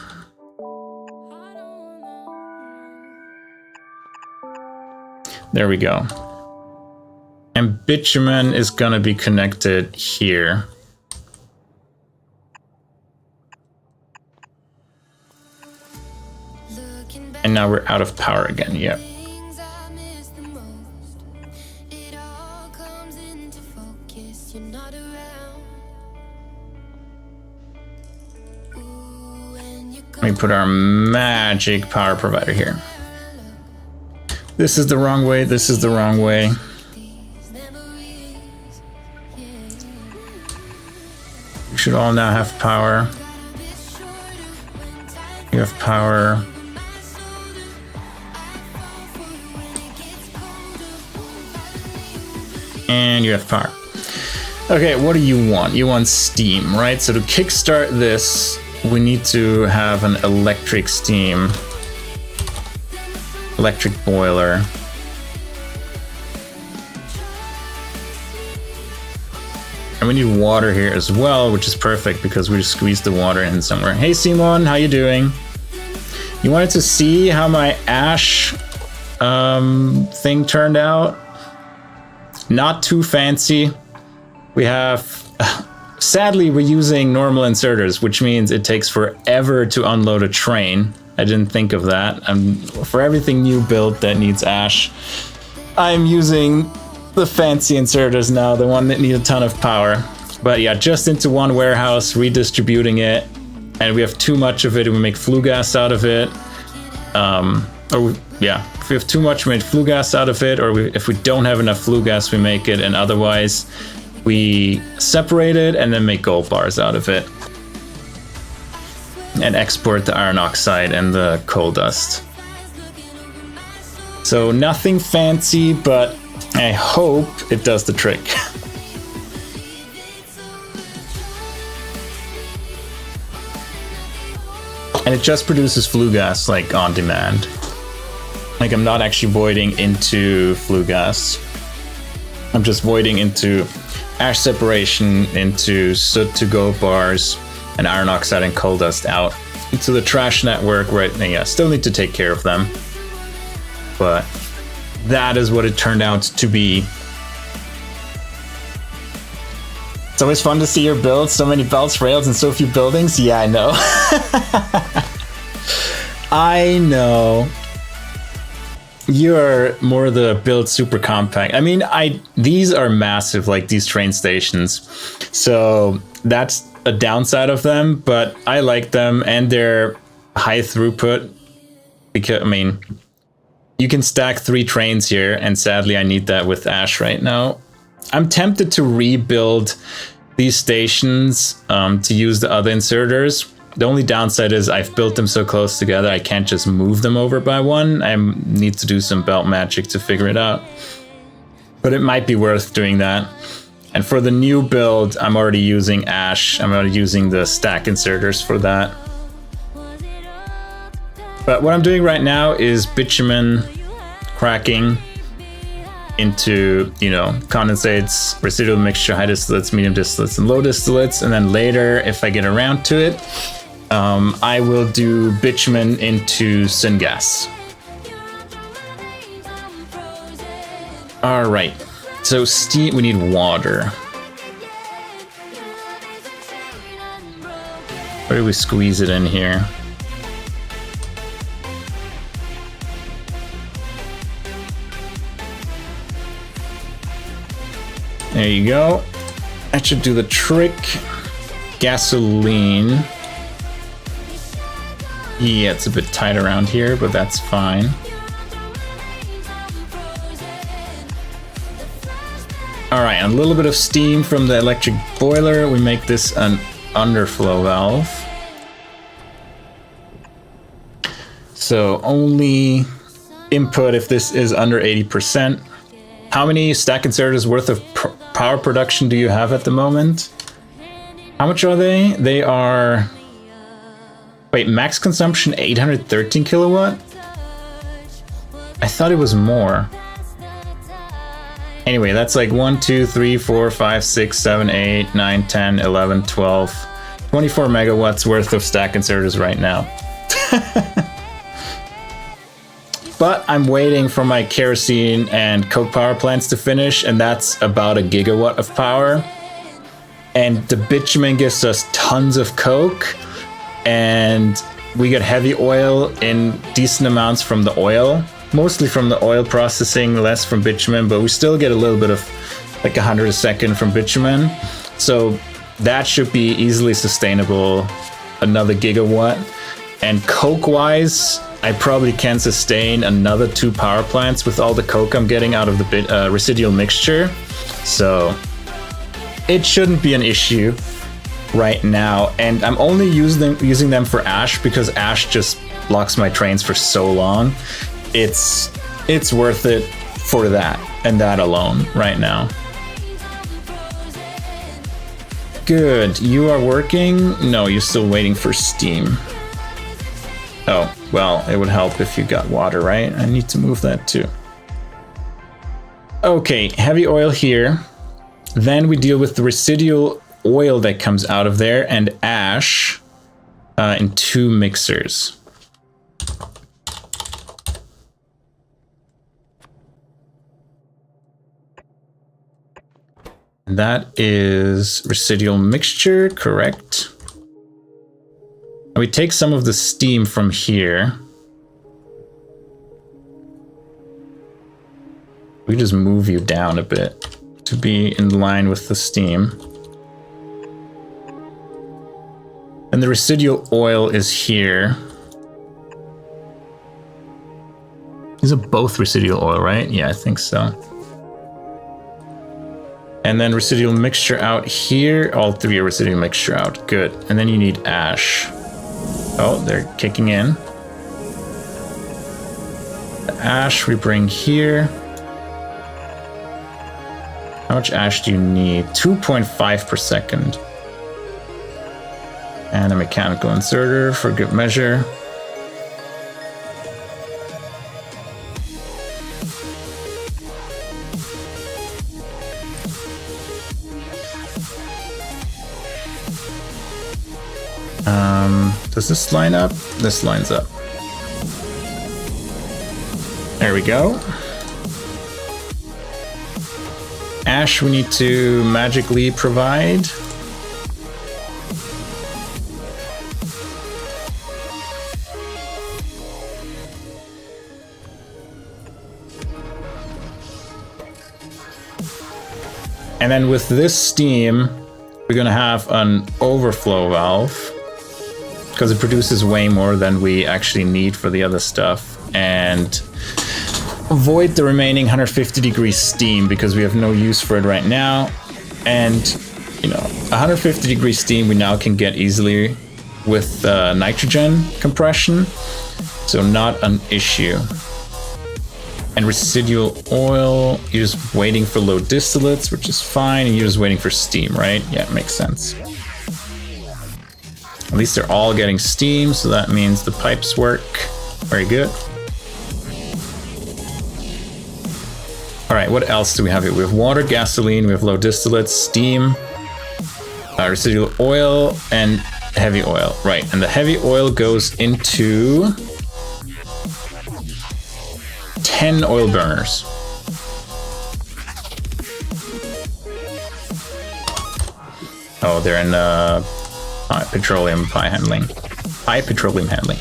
There we go. And Bitumen is gonna be connected here. And now we're out of power again, yeah. Let me put our magic power provider here. This is the wrong way, this is the wrong way. We should all now have power. You have power. And you have power. Okay, what do you want? You want steam, right? So to kickstart this, we need to have an electric steam. Electric boiler. And we need water here as well, which is perfect because we just squeeze the water in somewhere. Hey Simon, how you doing? You wanted to see how my ash thing turned out? Not too fancy. We have, sadly, we're using normal inserters, which means it takes forever to unload a train. I didn't think of that. For everything new built that needs ash, I'm using the fancy inserters now, the one that need a ton of power. But yeah, just into one warehouse, redistributing it, and we have too much of it, we make flue gas out of it. Yeah, if we have too much, we make flue gas out of it, or if we don't have enough flue gas, we make it, and otherwise we separate it and then make gold bars out of it. And export the iron oxide and the coal dust. So nothing fancy, but I hope it does the trick. And it just produces flue gas like on demand. Like I'm not actually voiding into flue gas. I'm just voiding into ash separation, into soot to gold bars, and iron oxide and coal dust out into the trash network, right? And yeah, still need to take care of them. But that is what it turned out to be. It's always fun to see your builds, so many belts, rails, and so few buildings. Yeah, I know. I know. You're more the build super compact. I mean, these are massive, like these train stations. So that's a downside of them, but I like them, and they're high throughput because, I mean, you can stack 3 trains here, and sadly I need that with ash right now. I'm tempted to rebuild these stations to use the other inserters. The only downside is I've built them so close together, I can't just move them over by one. I need to do some belt magic to figure it out. But it might be worth doing that. And for the new build, I'm already using ash. I'm already using the stack inserters for that. But what I'm doing right now is bitumen cracking into, you know, condensates, residual mixture, high distillates, medium distillates, and low distillates. And then later, if I get around to it, I will do bitumen into syngas. All right, so steam, we need water. Where do we squeeze it in here? There you go. That should do the trick. Gasoline. Yeah, it's a bit tight around here, but that's fine. All right, a little bit of steam from the electric boiler. We make this an underflow valve. So only input if this is under 80%. How many stack inserters worth of power production do you have at the moment? How much are they? They are... Wait, max consumption 813 kilowatt? I thought it was more. Anyway, that's like 1, 2, 3, 4, 5, 6, 7, 8, 9, 10, 11, 12, 24 megawatts worth of stack inserters right now. But I'm waiting for my kerosene and coke power plants to finish, and that's about a gigawatt of power. And the bitumen gives us tons of coke, and we get heavy oil in decent amounts from the oil, mostly from the oil processing, less from bitumen, but we still get a little bit of like 100 a second from bitumen. So that should be easily sustainable, another gigawatt. And coke-wise, I probably can sustain another 2 power plants with all the coke I'm getting out of the residual mixture. So it shouldn't be an issue right now. And I'm only using them for ash because ash just blocks my trains for so long. It's worth it for that and that alone right now. Good. You are working? No, you're still waiting for steam. Oh, well, it would help if you got water, right? I need to move that too. Okay, heavy oil here. Then we deal with the residual oil that comes out of there and ash in 2 mixers. That is residual mixture, correct? And we take some of the steam from here. We just move you down a bit to be in line with the steam. And the residual oil is here. These are both residual oil, right? Yeah, I think so. And then residual mixture out here. All 3 are residual mixture out. Good. And then you need ash. Oh, they're kicking in. The ash we bring here. How much ash do you need? 2.5 per second. And a mechanical inserter for good measure. Does this line up? This lines up. There we go. Ash we need to magically provide. And then with this steam, we're gonna have an overflow valve because it produces way more than we actually need for the other stuff, and avoid the remaining 150 degree steam because we have no use for it right now. And you know, 150 degree steam we now can get easily with nitrogen compression, so not an issue. And residual oil, you're just waiting for low distillates, which is fine, and you're just waiting for steam, right? Yeah, it makes sense. At least they're all getting steam, so that means the pipes work. Very good. All right, what else do we have here? We have water, gasoline, we have low distillates, steam, residual oil, and heavy oil. Right, and the heavy oil goes into 10 oil burners. Oh, they're in petroleum pie handling. Petroleum handling.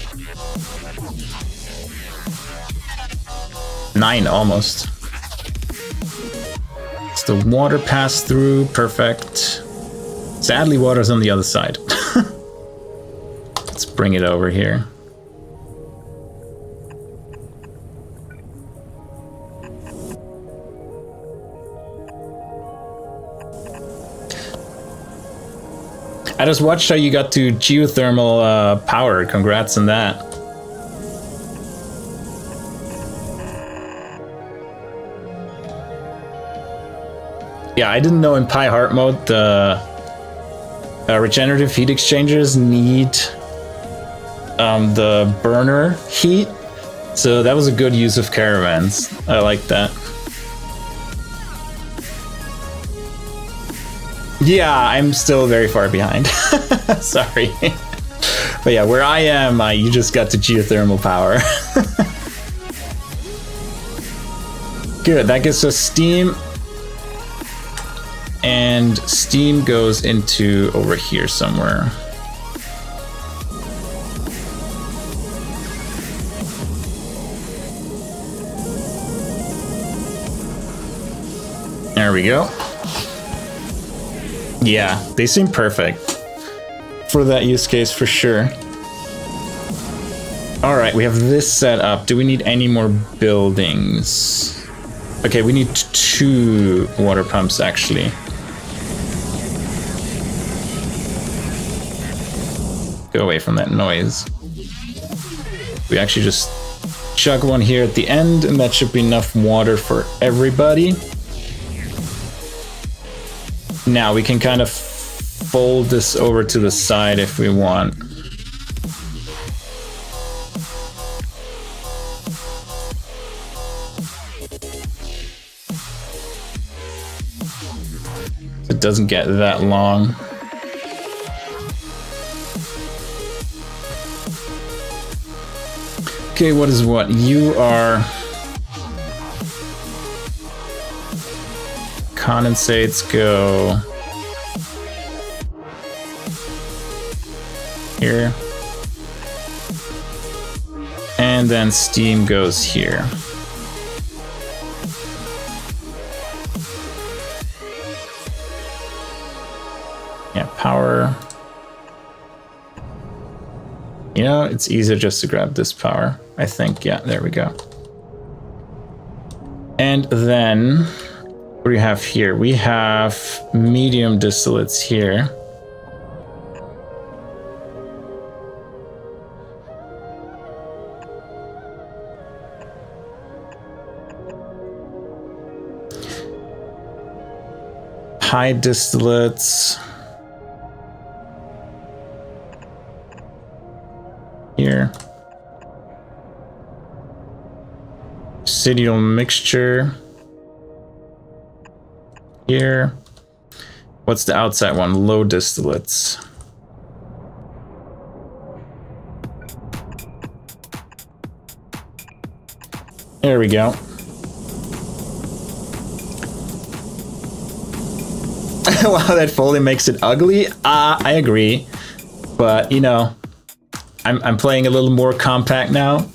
9 almost. It's the water pass through, perfect. Sadly, water's on the other side. Let's bring it over here. I just watched how you got to geothermal power. Congrats on that. Yeah, I didn't know in Pi Heart mode the regenerative heat exchangers need the burner heat So that was a good use of caravans. I like that. Yeah, I'm still very far behind. Sorry. But yeah, where I am, you just got to geothermal power. Good, that gets us steam. And steam goes into over here somewhere. There we go. Yeah, they seem perfect for that use case for sure. All right, we have this set up. Do we need any more buildings? Okay, we need 2 water pumps actually. Go away from that noise. We actually just chug one here at the end, and that should be enough water for everybody. Now we can kind of fold this over to the side if we want. It doesn't get that long. Okay, what is what? You are... Condensates go here, and then steam goes here. Yeah, power. You know, it's easier just to grab this power, I think. Yeah, there we go. And then what do we have here? We have medium distillates here. High distillates here. Residual mixture here. What's the outside one? Low distillates. There we go. Wow, that folding makes it ugly. I agree, but you know, I'm playing a little more compact now.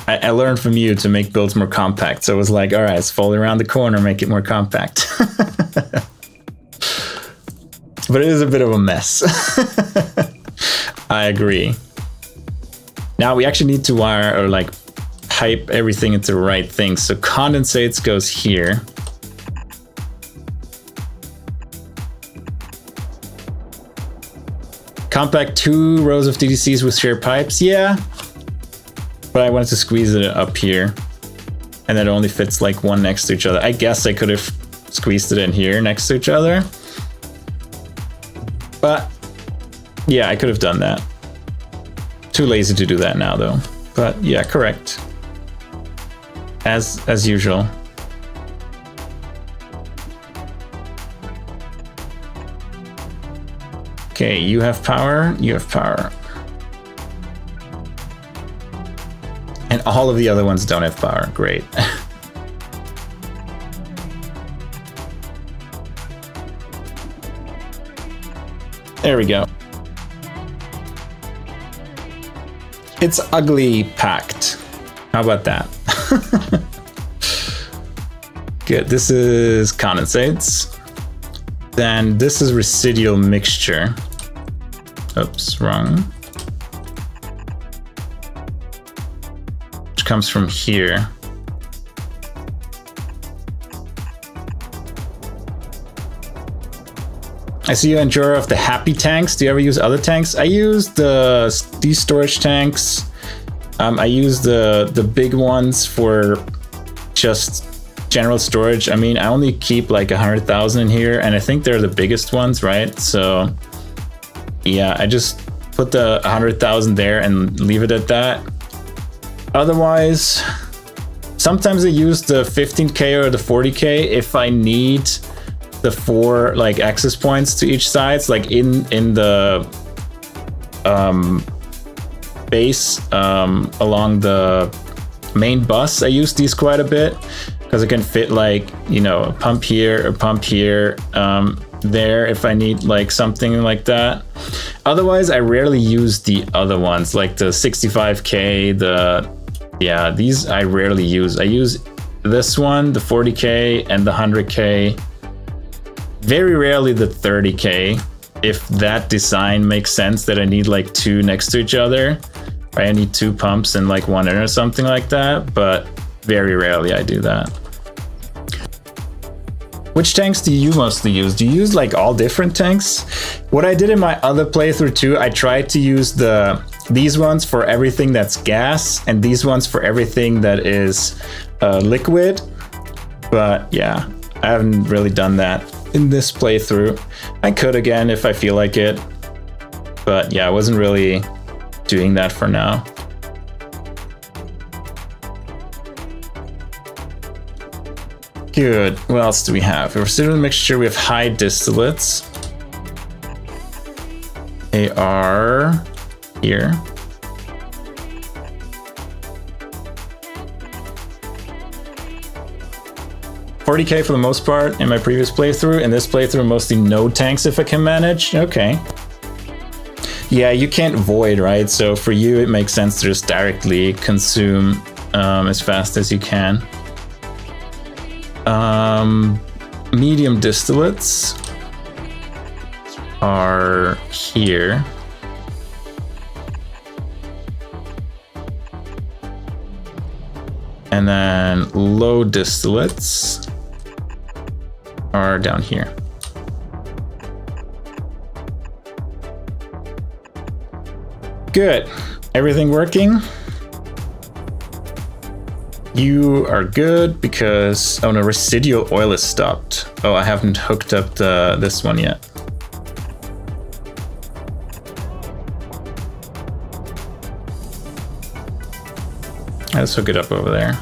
I learned from you to make builds more compact, so it was like, all right, let's fold around the corner, make it more compact. But it is a bit of a mess. I agree. Now we actually need to wire or like pipe everything into the right thing. So condensates goes here. Compact 2 rows of DDCs with shared pipes, yeah. But I wanted to squeeze it up here, and it only fits like one next to each other. I guess I could have squeezed it in here next to each other, but yeah, I could have done that. Too lazy to do that now though. But yeah, correct. As usual. Okay, you have power, you have power. And all of the other ones don't have power. Great. There we go. It's ugly packed. How about that? Good. This is condensates. Then this is residual mixture. Oops, wrong. Comes from here. I see you enjoy of the happy tanks. Do you ever use other tanks? I use these storage tanks. I use the big ones for just general storage. I mean, I only keep like 100,000 in here, and I think they're the biggest ones, right? So yeah, I just put the 100,000 there and leave it at that. Otherwise, sometimes I use the 15k or the 40k if I need the 4 like access points to each side, like in the base along the main bus. I use these quite a bit because I can fit like, you know, a pump here, a pump here, there if I need like something like that. Otherwise, I rarely use the other ones like the 65k, yeah, these I rarely use. I use this one, the 40k and the 100k. Very rarely the 30k, if that design makes sense that I need like 2 next to each other. Right? I need 2 pumps and like 1 in or something like that, but very rarely I do that. Which tanks do you mostly use? Do you use like all different tanks? What I did in my other playthrough too, I tried to use these ones for everything that's gas and these ones for everything that is liquid. But yeah, I haven't really done that in this playthrough. I could again if I feel like it, but yeah, I wasn't really doing that for now. Good. What else do we have? We're still in the mixture. We have high distillates. They are here. $40k for the most part in my previous playthrough. In this playthrough, mostly no tanks if I can manage. Okay. Yeah, you can't void, right? So for you, it makes sense to just directly consume as fast as you can. Medium distillates are here. And then low distillates are down here. Good. Everything working? You are good because, oh no, residual oil is stopped. Oh, I haven't hooked up this one yet. Let's hook it up over there.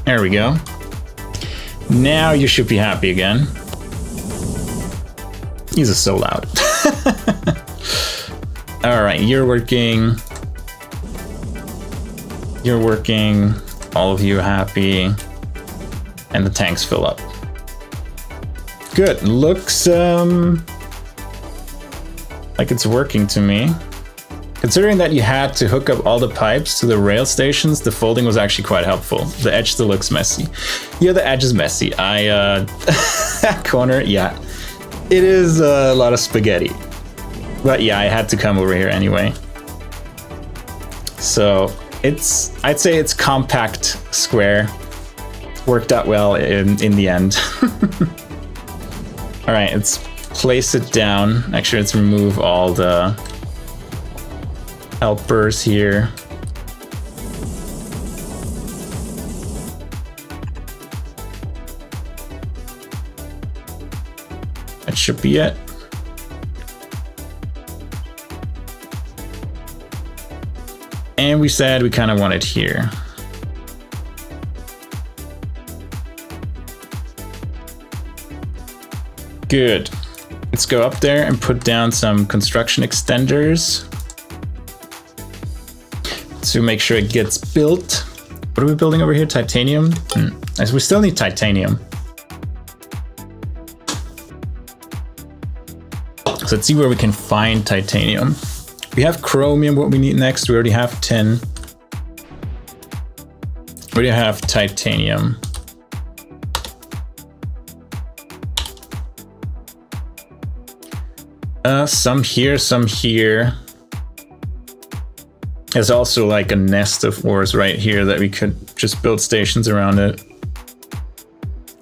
There we go. Now you should be happy again. These are so loud. All right, you're working. You're working. All of you are happy. And the tanks fill up. Good. Looks like it's working to me. Considering that you had to hook up all the pipes to the rail stations, the folding was actually quite helpful. The edge still looks messy. Yeah, the edge is messy. That corner, yeah. It is a lot of spaghetti. But yeah, I had to come over here anyway. So I'd say it's compact square. Worked out well in the end. All right, let's place it down. Actually, let's remove all the helpers here. That should be it. And we said we kind of want it here. Good. Let's go up there and put down some construction extenders to make sure it gets built. What are we building over here? Titanium? We still need titanium. So let's see where we can find titanium. We have chromium. What we need next, we already have tin. We already have titanium. Some here, some here. There's also like a nest of ores right here that we could just build stations around it.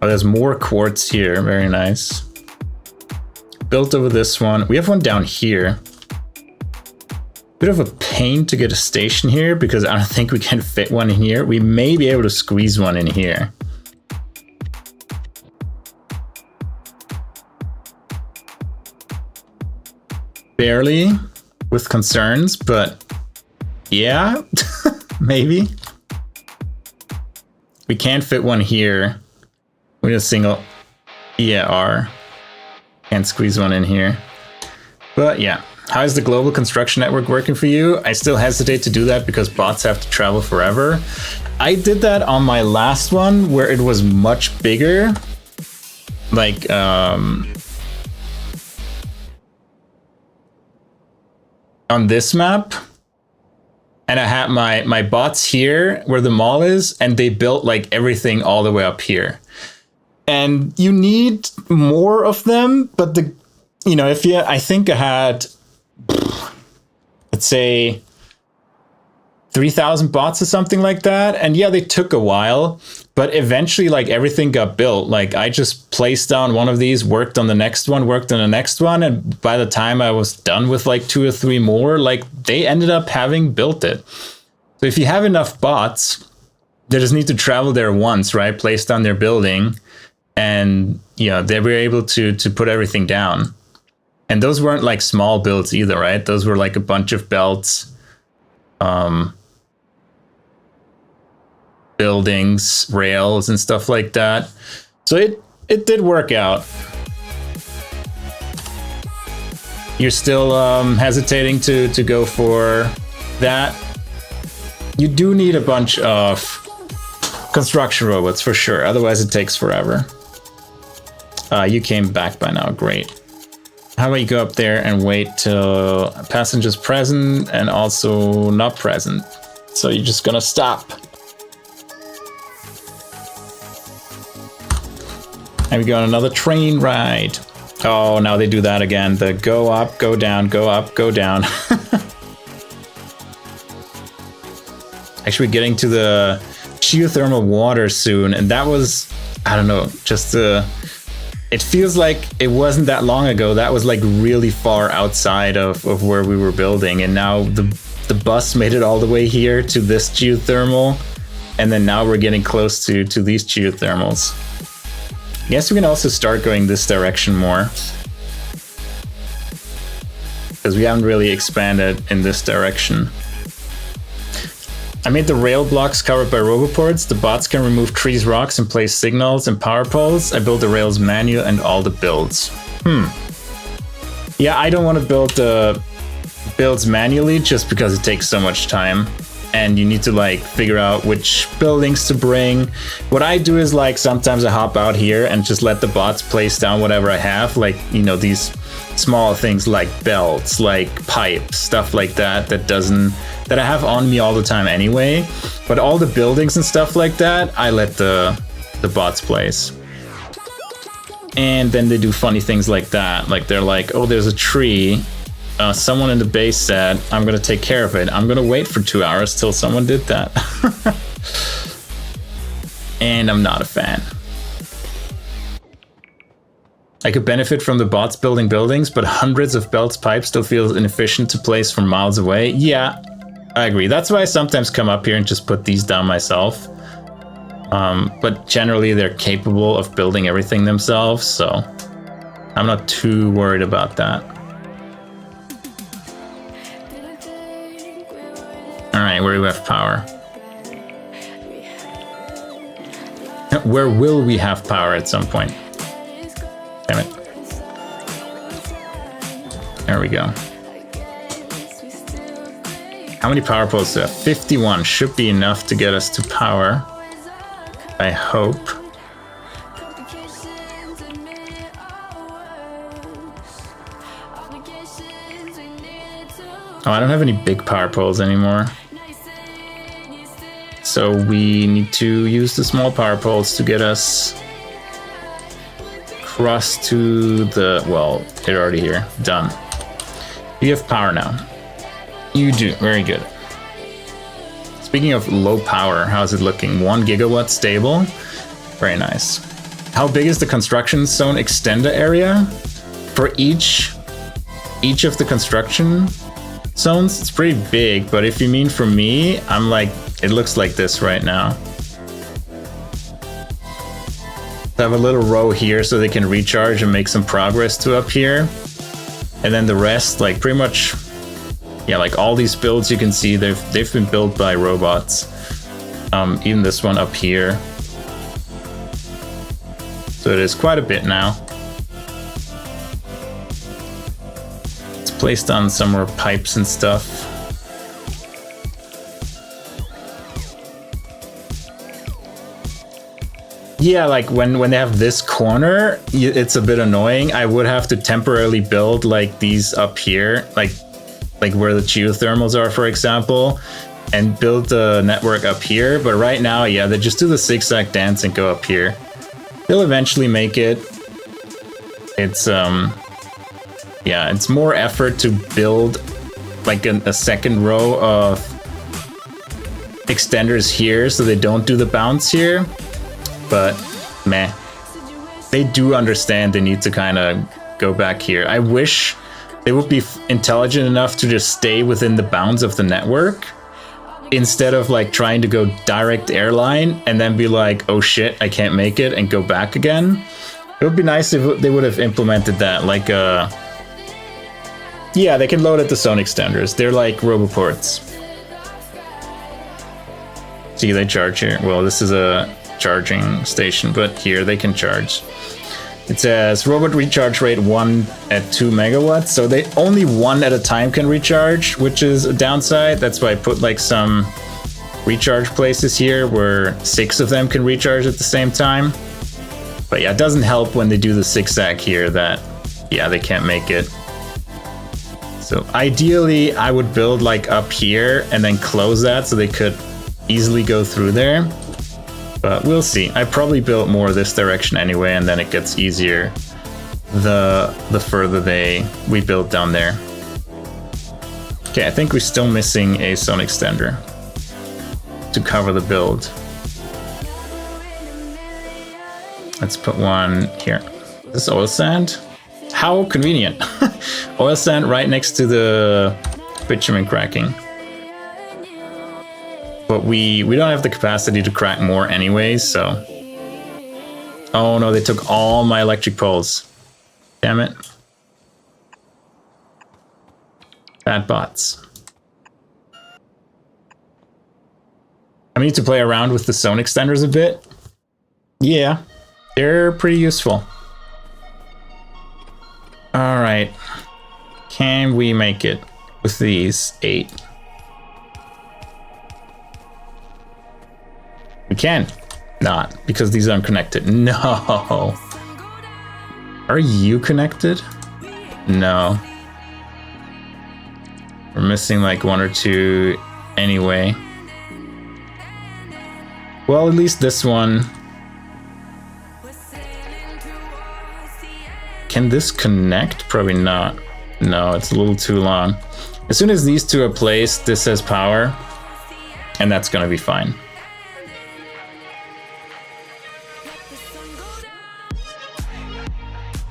Oh, there's more quartz here. Very nice. Built over this one. We have one down here. Bit of a pain to get a station here because I don't think we can fit one in here. We may be able to squeeze one in here. barely with concerns, but yeah, maybe. We can't fit one here. We need a single EAR. Can't squeeze one in here. But yeah, how is the global construction network working for you? I still hesitate to do that because bots have to travel forever. I did that on my last one where it was much bigger. Like, on this map. And I had my bots here where the mall is, and they built like everything all the way up here. And you need more of them, but I think I had, let's say, 3,000 bots or something like that. And yeah, they took a while, but eventually like everything got built. Like I just placed down one of these, worked on the next one, worked on the next one. And by the time I was done with like 2 or 3 more, like they ended up having built it. So if you have enough bots, they just need to travel there once, right? Place down their building, and they were able to put everything down. And those weren't like small builds either, right? Those were like a bunch of belts, buildings, rails, and stuff like that. So it did work out. You're still hesitating to go for that. You do need a bunch of construction robots for sure, otherwise it takes forever. You came back by now, great. How about you go up there and wait till passengers present and also not present. So you're just gonna stop. And we go on another train ride. Oh, now they do that again. The go up, go down, go up, go down. Actually, we're getting to the geothermal water soon. And that was, I don't know, just it feels like it wasn't that long ago. That was like really far outside of where we were building. And now the bus made it all the way here to this geothermal. And then now we're getting close to these geothermals. I guess we can also start going this direction more, because we haven't really expanded in this direction. I made the rail blocks covered by roboports. The bots can remove trees, rocks, and place signals and power poles. I built the rails manual and all the builds. Yeah, I don't want to build the builds manually just because it takes so much time. And you need to like figure out which buildings to bring. What I do is like sometimes I hop out here and just let the bots place down whatever I have, like these small things like belts, like pipes, stuff like that that I have on me all the time anyway. But all the buildings and stuff like that, I let the bots place. And then they do funny things like that. Like they're like, oh, there's a tree. Someone in the base said, I'm going to take care of it. I'm going to wait for 2 hours till someone did that. And I'm not a fan. I could benefit from the bots building buildings, but hundreds of belts pipes still feels inefficient to place from miles away. Yeah, I agree. That's why I sometimes come up here and just put these down myself. But generally they're capable of building everything themselves, so I'm not too worried about that. Alright, where do we have power? Where will we have power at some point? Damn it. There we go. How many power poles do we have? 51 should be enough to get us to power. I hope. Oh, I don't have any big power poles anymore. So we need to use the small power poles to get us across to the, well, they're already here. Done. You have power now. You do. Very good. Speaking of low power, how's it looking? 1 gigawatt stable. Very nice. How big is the construction zone extender area? For each of the construction zones, it's pretty big, but if you mean for me, I'm like, it looks like this right now. I have a little row here so they can recharge and make some progress to up here. And then the rest, like pretty much, yeah, like all these builds you can see, they've been built by robots. Even this one up here. So it is quite a bit now. It's placed on some more pipes and stuff. Yeah, like when they have this corner, it's a bit annoying. I would have to temporarily build like these up here, like where the geothermals are, for example, and build the network up here. But right now, yeah, they just do the zigzag dance and go up here. They'll eventually make it. It's yeah, it's more effort to build like a second row of extenders here so they don't do the bounce here. But meh, they do understand they need to kind of go back here. I wish they would be intelligent enough to just stay within the bounds of the network instead of like trying to go direct airline and then be like, oh shit, I can't make it, and go back again. It would be nice if they would have implemented that, like yeah, they can load at the zone extenders. They're like roboports. See, they charge here. Well, this is a charging station, but here they can charge. It says robot recharge rate 1 at 2 megawatts, so they only one at a time can recharge, which is a downside. That's why I put like some recharge places here where 6 of them can recharge at the same time. But yeah, it doesn't help when they do the zigzag here that, yeah, they can't make it. So ideally I would build like up here and then close that so they could easily go through there. But we'll see. I probably built more this direction anyway, and then it gets easier the further we build down there. Okay, I think we're still missing a zone extender to cover the build. Let's put one here. This is oil sand. How convenient. Oil sand right next to the bitumen cracking. But we don't have the capacity to crack more anyways, so... Oh no, they took all my electric poles. Damn it. Bad bots. I need to play around with the zone extenders a bit. Yeah, they're pretty useful. Alright. Can we make it with these 8? We can not, because these aren't connected. No. Are you connected? No. We're missing like 1 or 2 anyway. Well, at least this one. Can this connect? Probably not. No, it's a little too long. As soon as these 2 are placed, this has power, and that's gonna be fine.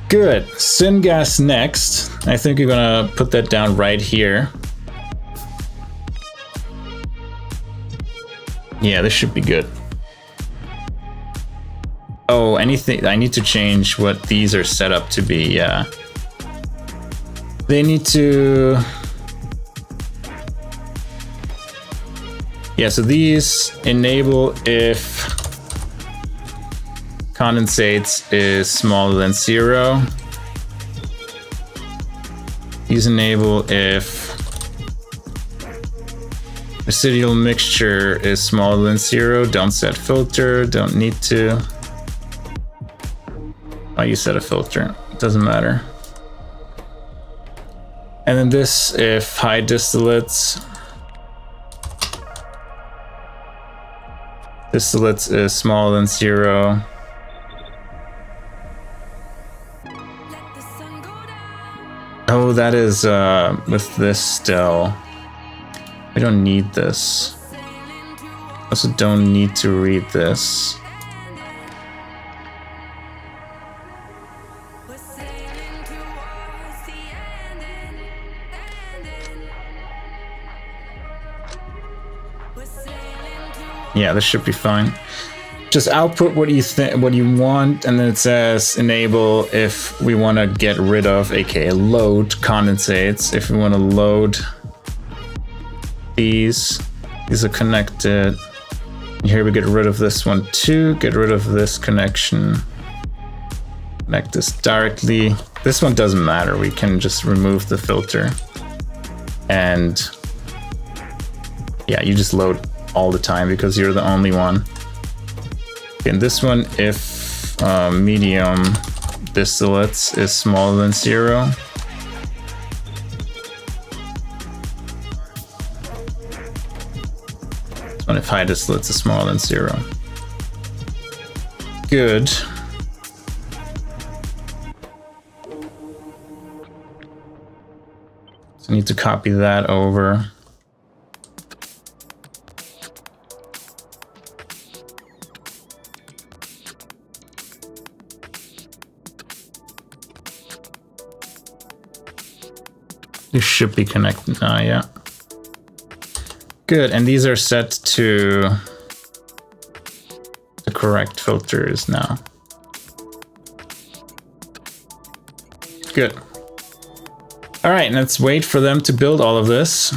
Good. Syngas next. I think you're gonna put that down right here. Yeah, this should be good. Oh, anything. I need to change what these are set up to be. Yeah. They need to. Yeah, so these enable if condensates is smaller than 0. These enable if residual mixture is smaller than 0. Don't set filter, don't need to. Oh, you set a filter, doesn't matter. And then this if high distillates. Distillates is smaller than 0. Oh, that is with this still. We don't need this. Also don't need to read this. Yeah, this should be fine. just output what you want, and then it says enable if we want to get rid of, aka load condensates. If we want to load these are connected. Here we get rid of this one too. Get rid of this connection. Connect this directly. This one doesn't matter. We can just remove the filter, and yeah, you just load all the time because you're the only one. In this one, if medium distillates is smaller than 0, this one if high distillates is smaller than 0. Good. So I need to copy that over. This should be connected now, yeah. Good, and these are set to the correct filters now. Good. All right, let's wait for them to build all of this.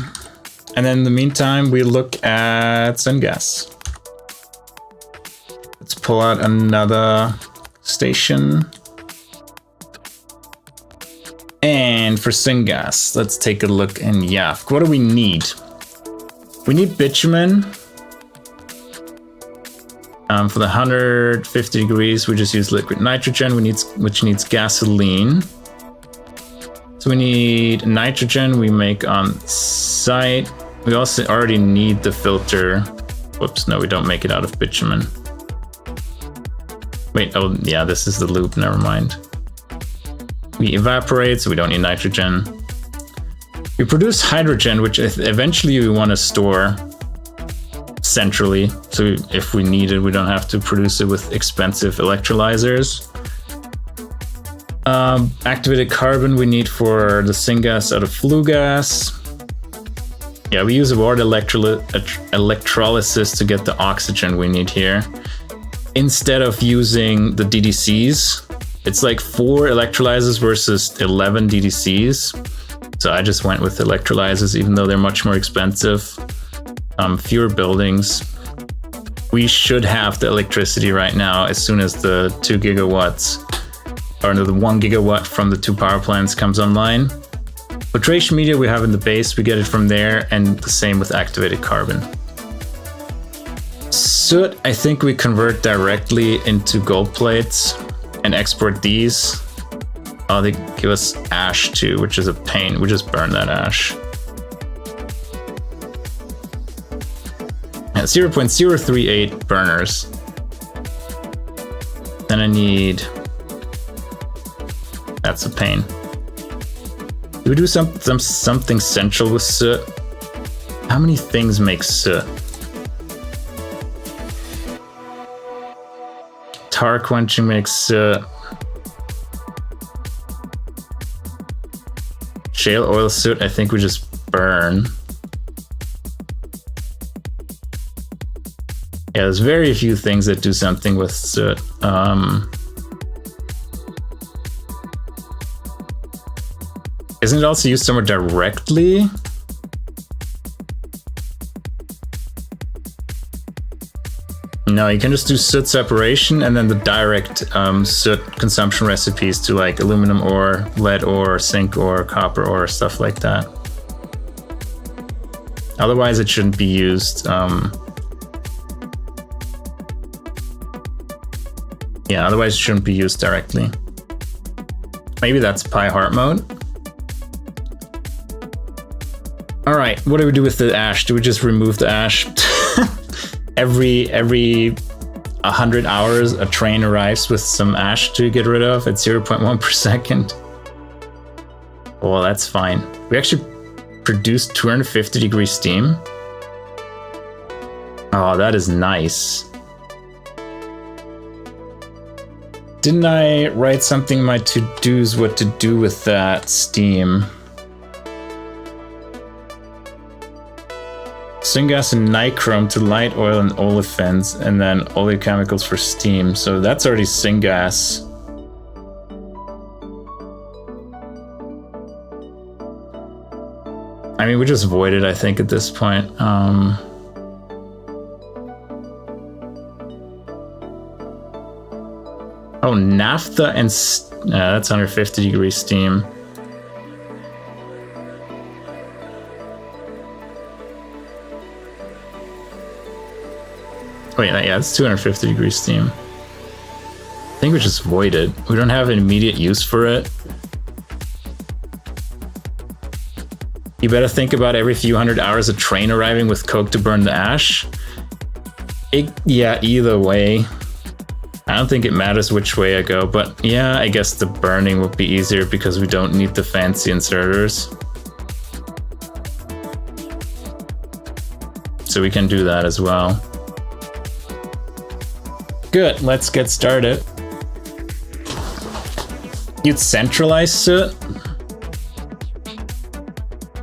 And then in the meantime, we look at syngas. Let's pull out another station. And for syngas, let's take a look in YAFC. What do we need? We need bitumen. For the 150 degrees, we just use liquid nitrogen, which needs gasoline. So we need nitrogen we make on site. We also already need the filter. Whoops, no, we don't make it out of bitumen. Wait, oh yeah, this is the loop, never mind. We evaporate, so we don't need nitrogen. We produce hydrogen, which eventually we want to store centrally. So if we need it, we don't have to produce it with expensive electrolyzers. Activated carbon we need for the syngas out of flue gas. Yeah, we use water electrolysis to get the oxygen we need here. Instead of using the DDCs, it's like 4 electrolyzers versus 11 DDCs. So I just went with electrolyzers, even though they're much more expensive. Fewer buildings. We should have the electricity right now as soon as the 2 gigawatts, or the 1 gigawatt from the 2 power plants comes online. Filtration media we have in the base, we get it from there, and the same with activated carbon. Soot, I think we convert directly into gold plates and export these. Oh, they give us ash too, which is a pain. We just burn that ash. Yeah, 0.038 burners. Then I need... That's a pain. Do we do something central with soot? How many things make soot? Tar quenching makes soot. Shale oil soot, I think we just burn. Yeah, there's very few things that do something with soot. Isn't it also used somewhere directly? No, you can just do soot separation and then the direct soot consumption recipes to like aluminum ore, lead ore, zinc ore, copper ore, stuff like that. Otherwise, it shouldn't be used. Yeah, otherwise it shouldn't be used directly. Maybe that's Pi heart mode. All right, what do we do with the ash? Do we just remove the ash? Every 100 hours, a train arrives with some ash to get rid of at 0.1 per second. Well, that's fine. We actually produce 250 degree steam. Oh, that is nice. Didn't I write something in my to-dos what to do with syngas and nichrome to light oil and olefins, and then oleochemicals for steam. So that's already syngas. I mean, we just void it, I think, at this point. Oh, naphtha and... that's 150 degree steam. Wait, yeah, it's 250 degree steam. I think we just void it. We don't have an immediate use for it. You better think about every few hundred hours a train arriving with coke to burn the ash. Yeah, either way. I don't think it matters which way I go, but yeah, I guess the burning would be easier because we don't need the fancy inserters. So we can do that as well. Good, let's get started. You'd centralize soot?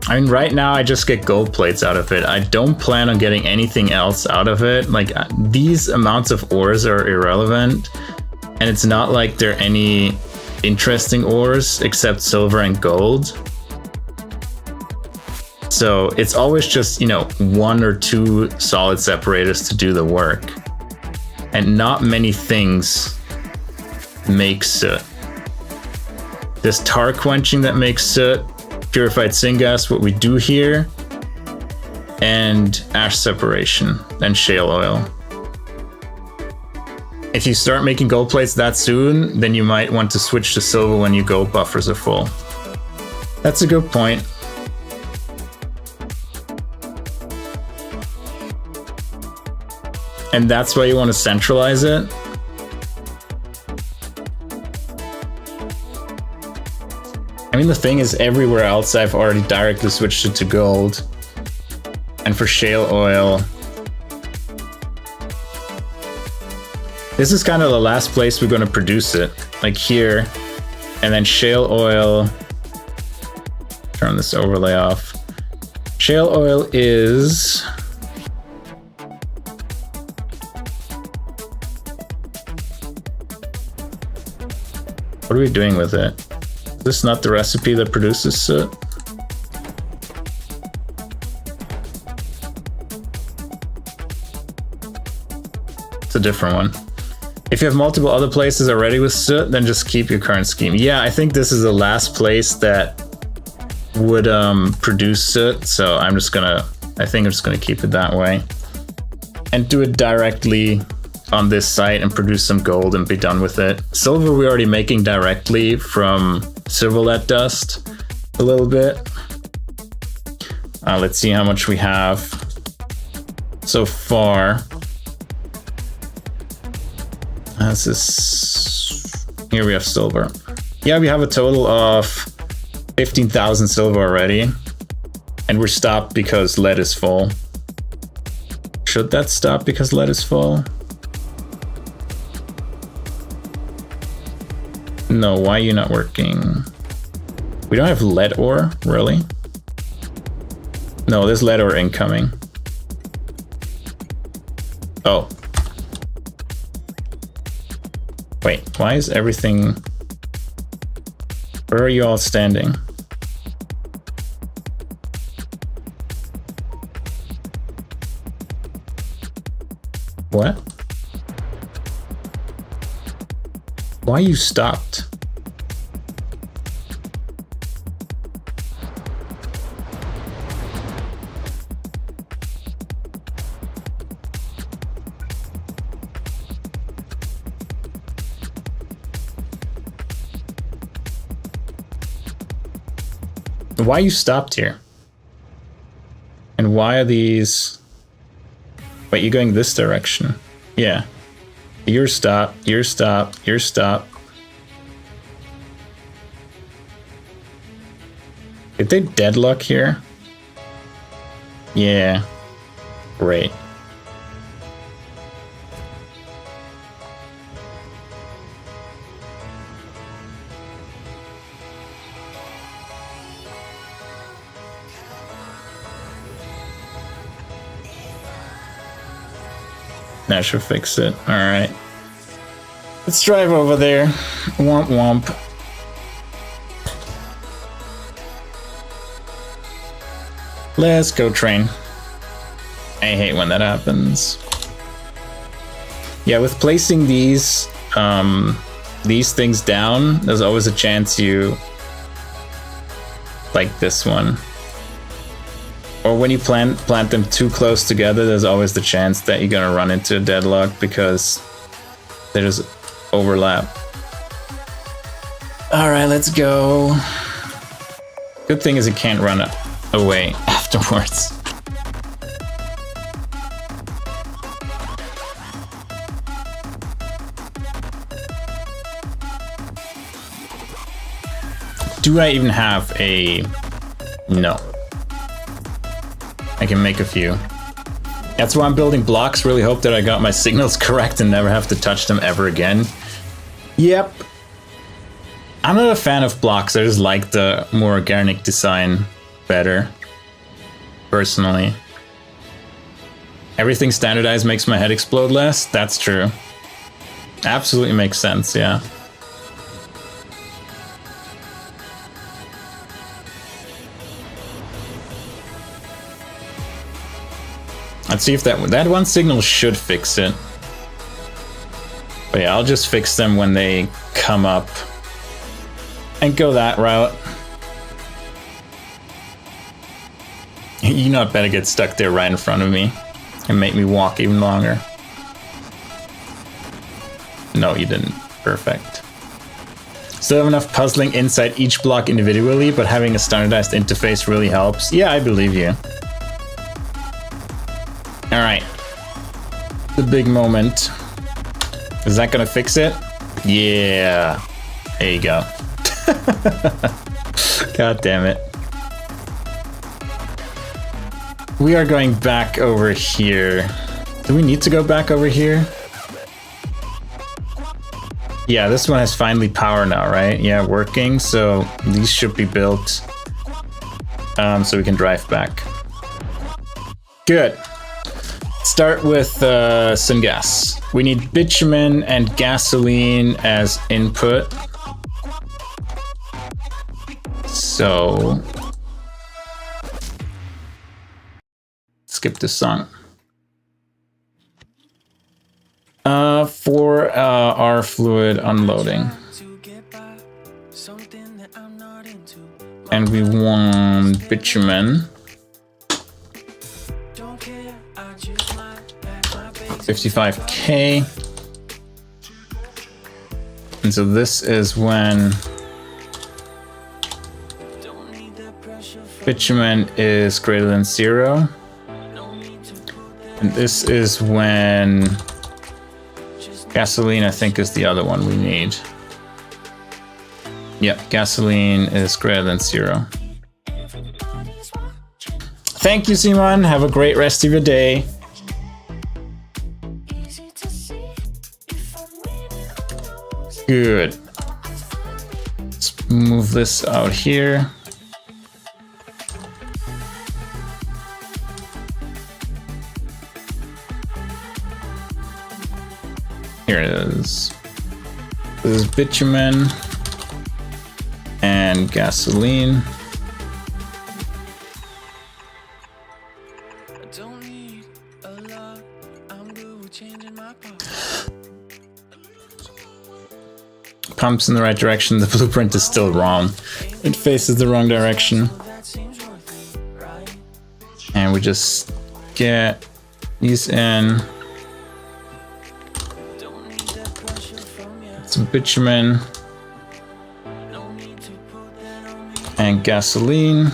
I mean, right now I just get gold plates out of it. I don't plan on getting anything else out of it. Like, these amounts of ores are irrelevant, and it's not like there are any interesting ores except silver and gold. So it's always just, you know, 1 or 2 solid separators to do the work. And not many things make soot. There's tar quenching that makes soot, purified syngas, what we do here, and ash separation, and shale oil. If you start making gold plates that soon, then you might want to switch to silver when your gold buffers are full. That's a good point. And that's why you want to centralize it. I mean, the thing is, everywhere else I've already directly switched it to gold. And for shale oil, this is kind of the last place we're going to produce it. Like here, and then shale oil. Turn this overlay off. Shale oil is... what are we doing with it? Is this not the recipe that produces soot? It's a different one. If you have multiple other places already with soot, then just keep your current scheme. Yeah, I think this is the last place that would produce soot, so I think I'm just gonna keep it that way. And do it directly on this site and produce some gold and be done with it. Silver we're already making directly from silverlet dust a little bit. Let's see how much we have so far. This is... here we have silver. Yeah, we have a total of 15,000 silver already. And we're stopped because lead is full. Should that stop because lead is full? No, why are you not working? We don't have lead ore, really? No, there's lead ore incoming. Oh. Wait, why is everything... where are you all standing? What? Why you stopped? Why you stopped here? And why are these... wait, you're going this direction? Yeah. You're stop, you're stop, you're stop. Did they deadlock here? Yeah. Great. That should fix it. Alright. Let's drive over there. Womp womp. Let's go, train. I hate when that happens. Yeah, with placing these things down, there's always a chance you... like this one. Or when you plant them too close together, there's always the chance that you're gonna run into a deadlock because there's overlap. Alright, let's go. Good thing is it can't run away afterwards. Do I even have a... No. I can make a few. That's why I'm building blocks. Really hope that I got my signals correct and never have to touch them ever again. Yep. I'm not a fan of blocks. I just like the more organic design better. Personally. Everything standardized makes my head explode less. That's true. Absolutely makes sense, yeah. Let's see if that one signal should fix it. But yeah, I'll just fix them when they come up and go that route. You not better get stuck there right in front of me and make me walk even longer. No, you didn't. Perfect. Still have enough puzzling inside each block individually, but having a standardized interface really helps. Yeah, I believe you. Alright. The big moment. Is that gonna fix it? Yeah. There you go. God damn it. We are going back over here. Do we need to go back over here? Yeah, this one has finally power now, right? Yeah, working. So these should be built so we can drive back. Good. Start with syngas. We need bitumen and gasoline as input. So skip this song. For our fluid unloading. And we want bitumen. 55k. And so this is when bitumen is greater than 0. And this is when gasoline, I think, is the other one we need. Yep, gasoline is greater than 0. Thank you, Simon. Have a great rest of your day. Good. Let's move this out here. Here it is. This is bitumen and gasoline. Pumps in the right direction. The blueprint is still wrong. It faces the wrong direction. And we just get these in. Some bitumen and gasoline.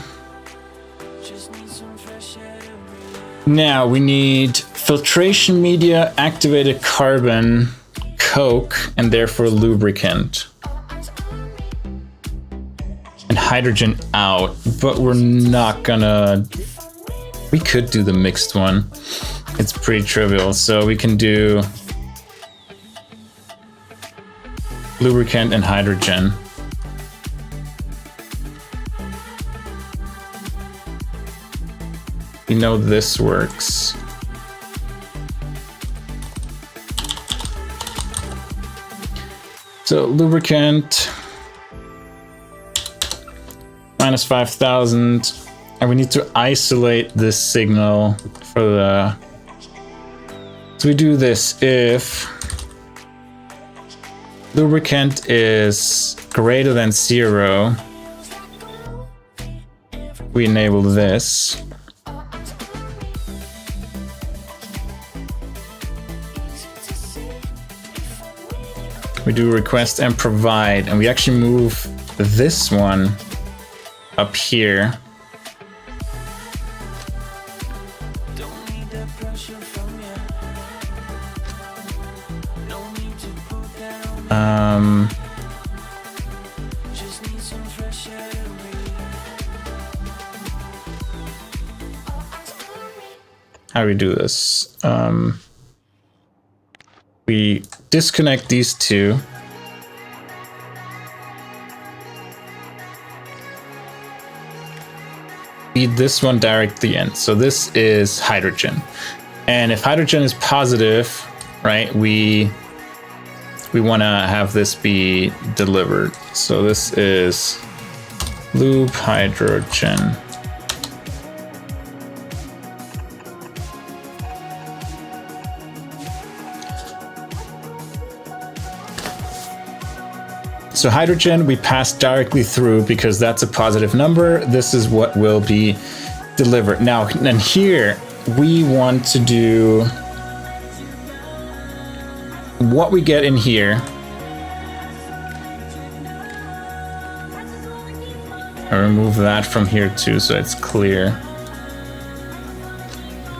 Now we need filtration media, activated carbon, coke, and therefore lubricant. And hydrogen out, but we're not gonna... We could do the mixed one. It's pretty trivial, so we can do lubricant and hydrogen. You know this works. So lubricant minus 5,000, and we need to isolate this signal for the. So we do this if lubricant is greater than 0. We enable this. We do request and provide, and we actually move this one up here. How do we do this? We disconnect these two. Feed this one directly in. So this is hydrogen. And if hydrogen is positive, right, we want to have this be delivered. So this is lube hydrogen. So hydrogen we pass directly through because that's a positive number. This is what will be delivered. Now, and here we want to do what we get in here. I remove that from here too, so it's clear.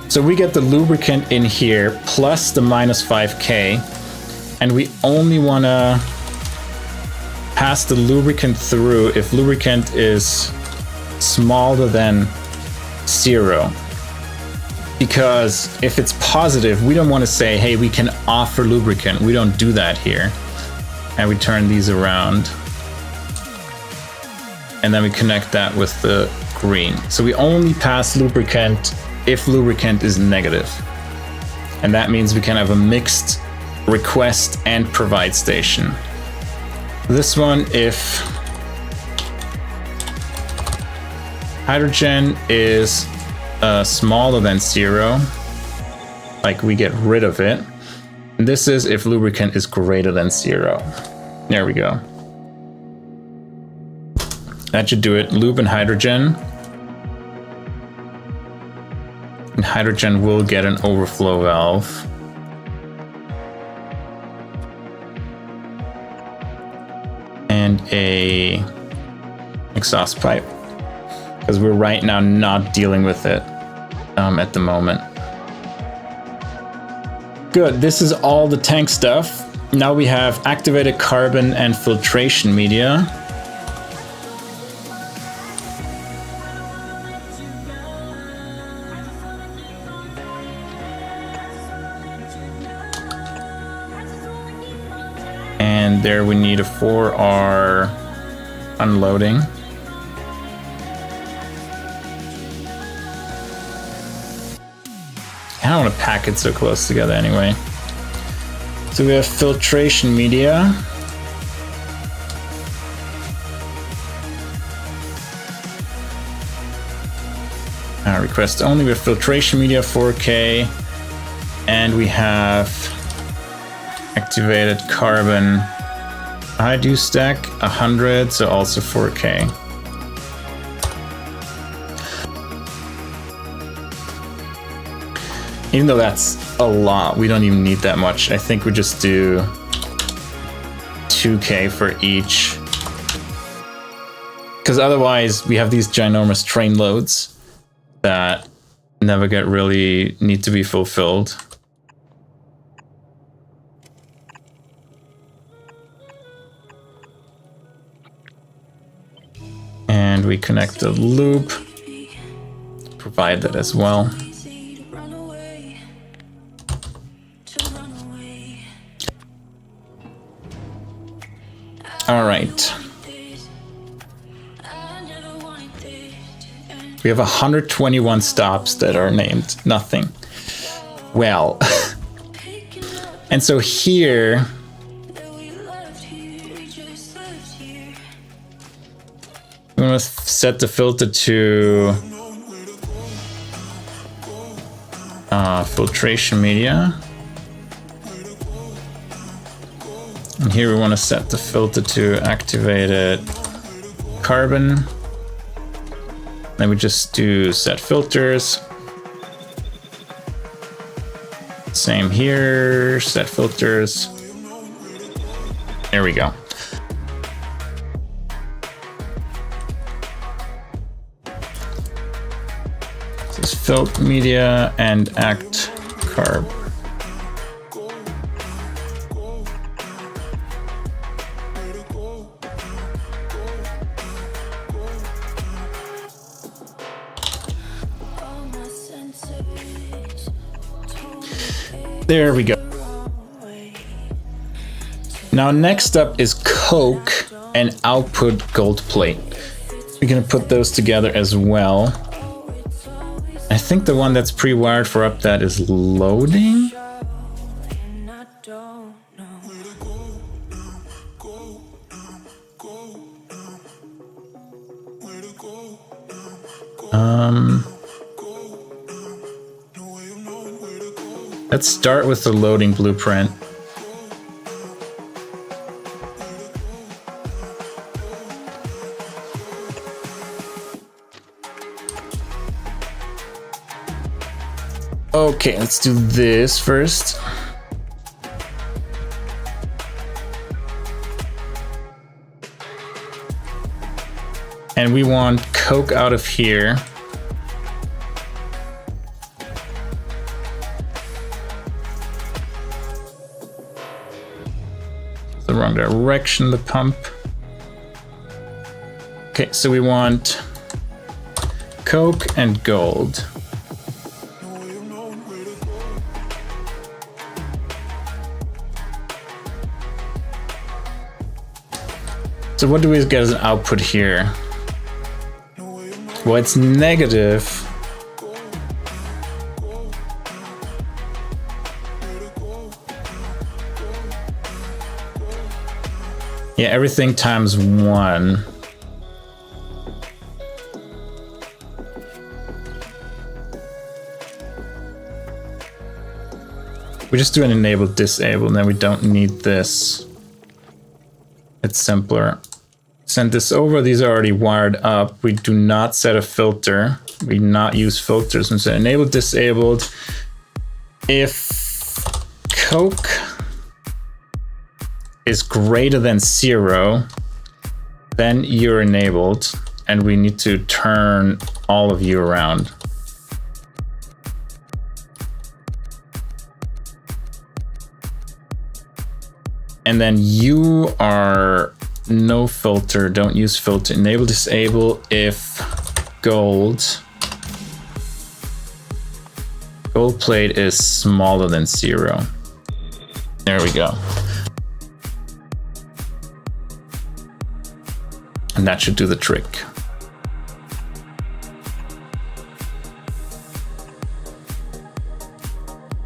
So we get the lubricant in here plus the minus 5K, and we only want to pass the lubricant through if lubricant is smaller than 0. Because if it's positive, we don't want to say, hey, we can offer lubricant. We don't do that here. And we turn these around. And then we connect that with the green. So we only pass lubricant if lubricant is negative. And that means we can have a mixed request and provide station. This one, if hydrogen is smaller than 0, like we get rid of it. And this is if lubricant is greater than 0. There we go. That should do it. Lube and hydrogen. And hydrogen will get an overflow valve. And a exhaust pipe, because we're right now not dealing with it at the moment. Good, this is all the tank stuff. Now we have activated carbon and filtration media. And there we need a 4R unloading. I don't want to pack it so close together anyway. So we have filtration media. Request only with filtration media 4K. And we have activated carbon. I do stack 100, so also 4K. Even though that's a lot, we don't even need that much. I think we just do 2K for each. Because otherwise we have these ginormous train loads that never need to be fulfilled. And we connect the loop, provide that as well. All right. We have 121 stops that are named nothing. Well, and so here We want to set the filter to filtration media. And here we want to set the filter to activated carbon. Then we just do set filters. Same here, set filters. There we go. This is filter media and act carb. There we go. Now next up is coke and output gold plate. We're gonna put those together as well. I think the one that's pre-wired for up that is loading. Let's start with the loading blueprint. Okay, let's do this first. And we want coke out of here. The wrong direction, the pump. Okay, so we want coke and gold. So what do we get as an output here? Well, it's negative. Yeah, everything times 1. We just do an enable disable, and then we don't need this. It's simpler. Send this over. These are already wired up. We do not set a filter. We not use filters. And so enable disabled. If coke is greater than 0, then you're enabled, and we need to turn all of you around. And then you are no filter, don't use filter. Enable disable if gold plate is smaller than 0. There we go. And that should do the trick.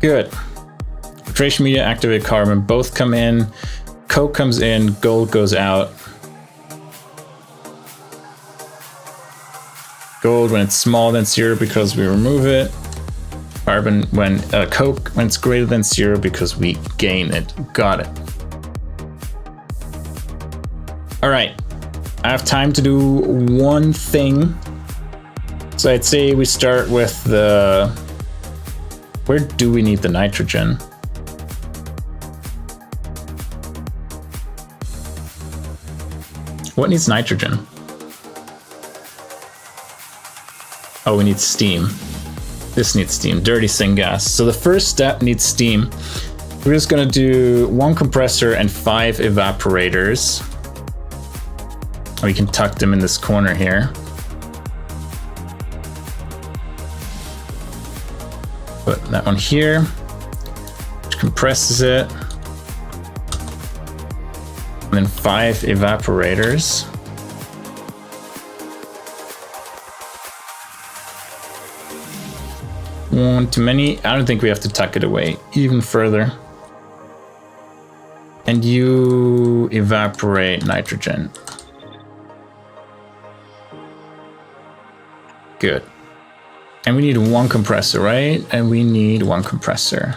Good. Filtration media, activate carbon, both come in. Coke comes in, gold goes out. Gold when it's smaller than 0 because we remove it. Carbon when coke when it's greater than 0 because we gain it. Got it. All right. I have time to do one thing. So I'd say we start with the... Where do we need the nitrogen? What needs nitrogen? Oh, we need steam. This needs steam, dirty syngas. So the first step needs steam. We're just gonna do 1 compressor and 5 evaporators. We can tuck them in this corner here. Put that one here, which compresses it. And then 5 evaporators. One too many. I don't think we have to tuck it away even further. And you evaporate nitrogen. Good. And we need one compressor, right? And we need one compressor.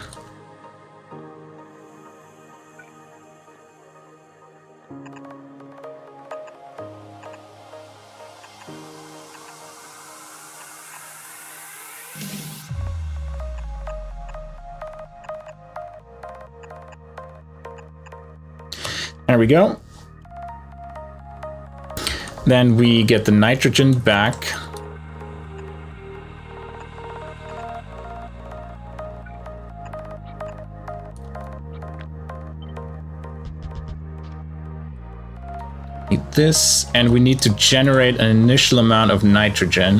There we go. Then we get the nitrogen back. Need this, and we need to generate an initial amount of nitrogen,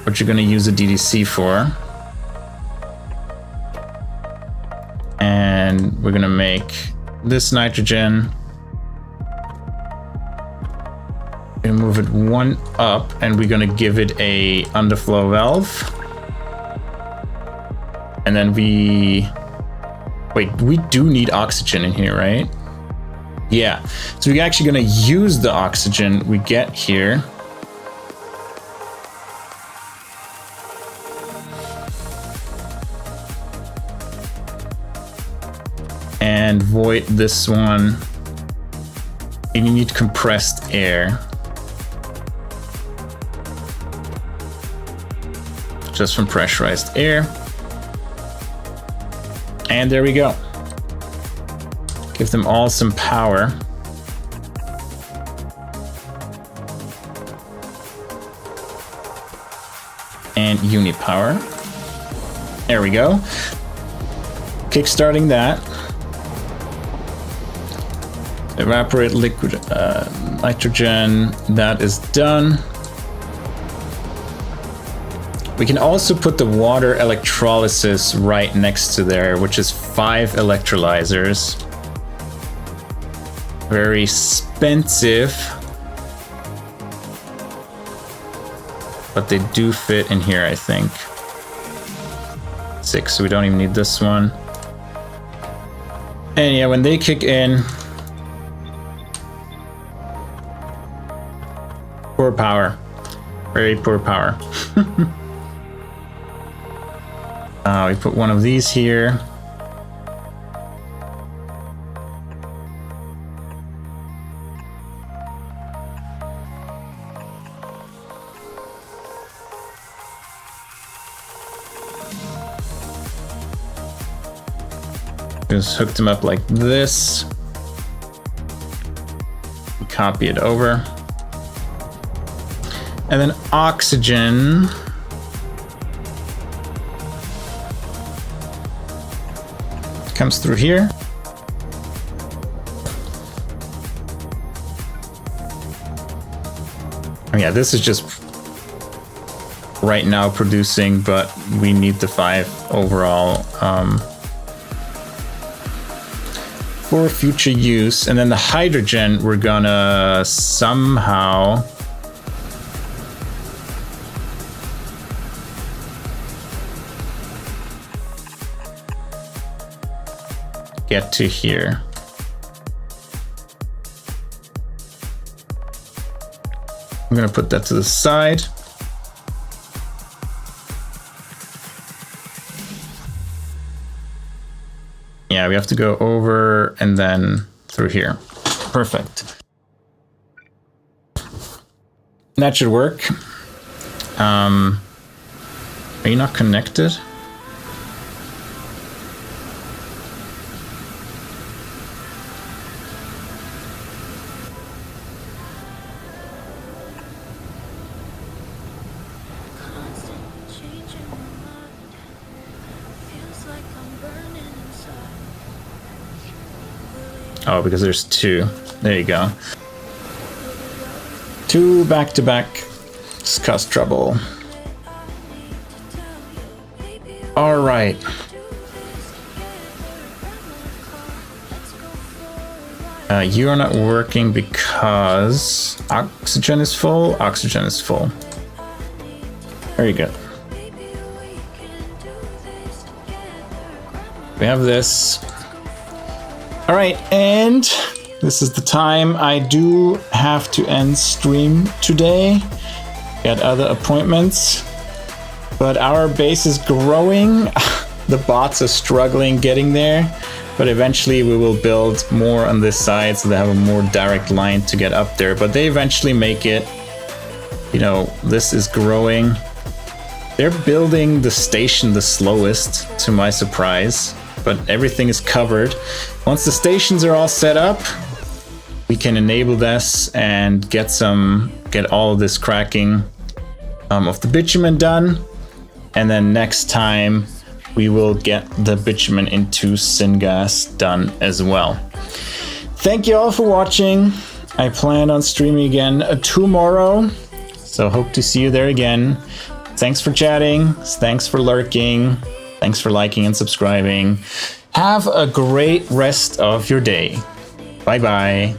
which you're going to use a DDC for. And we're going to make this nitrogen. We're gonna move it one up, and we're gonna give it a underflow valve. And then we do need oxygen in here, right? Yeah, so we're actually gonna use the oxygen we get here. And void this one. And you need compressed air. Just from pressurized air. And there we go. Give them all some power. And unit power. There we go. Kickstarting that. Evaporate liquid nitrogen. That is done. We can also put the water electrolysis right next to there, which is 5 electrolyzers. Very expensive, but they do fit in here, I think. 6, so we don't even need this one. And yeah, when they kick in, poor power, very poor power. We put one of these here. Just hook them up like this. Copy it over. And then oxygen. Comes through here. Oh yeah, this is just right now producing, but we need the 5 overall for future use. And then the hydrogen, we're gonna somehow get to here. I'm gonna put that to the side. Yeah, we have to go over and then through here. Perfect. That should work. Are you not connected? Oh, because there's 2. There you go. 2 back-to-back. Just cause trouble. All right. You are not working because oxygen is full. Oxygen is full. Very good. We have this. All right, and this is the time I do have to end stream today. got other appointments, but our base is growing. The bots are struggling getting there, but eventually we will build more on this side so they have a more direct line to get up there, but they eventually make it. You know, this is growing. They're building the station the slowest, to my surprise, but everything is covered. Once the stations are all set up, we can enable this and get all of this cracking of the bitumen done. And then next time we will get the bitumen into syngas done as well. Thank you all for watching. I plan on streaming again tomorrow, so hope to see you there again. Thanks for chatting. Thanks for lurking. Thanks for liking and subscribing. Have a great rest of your day. Bye bye.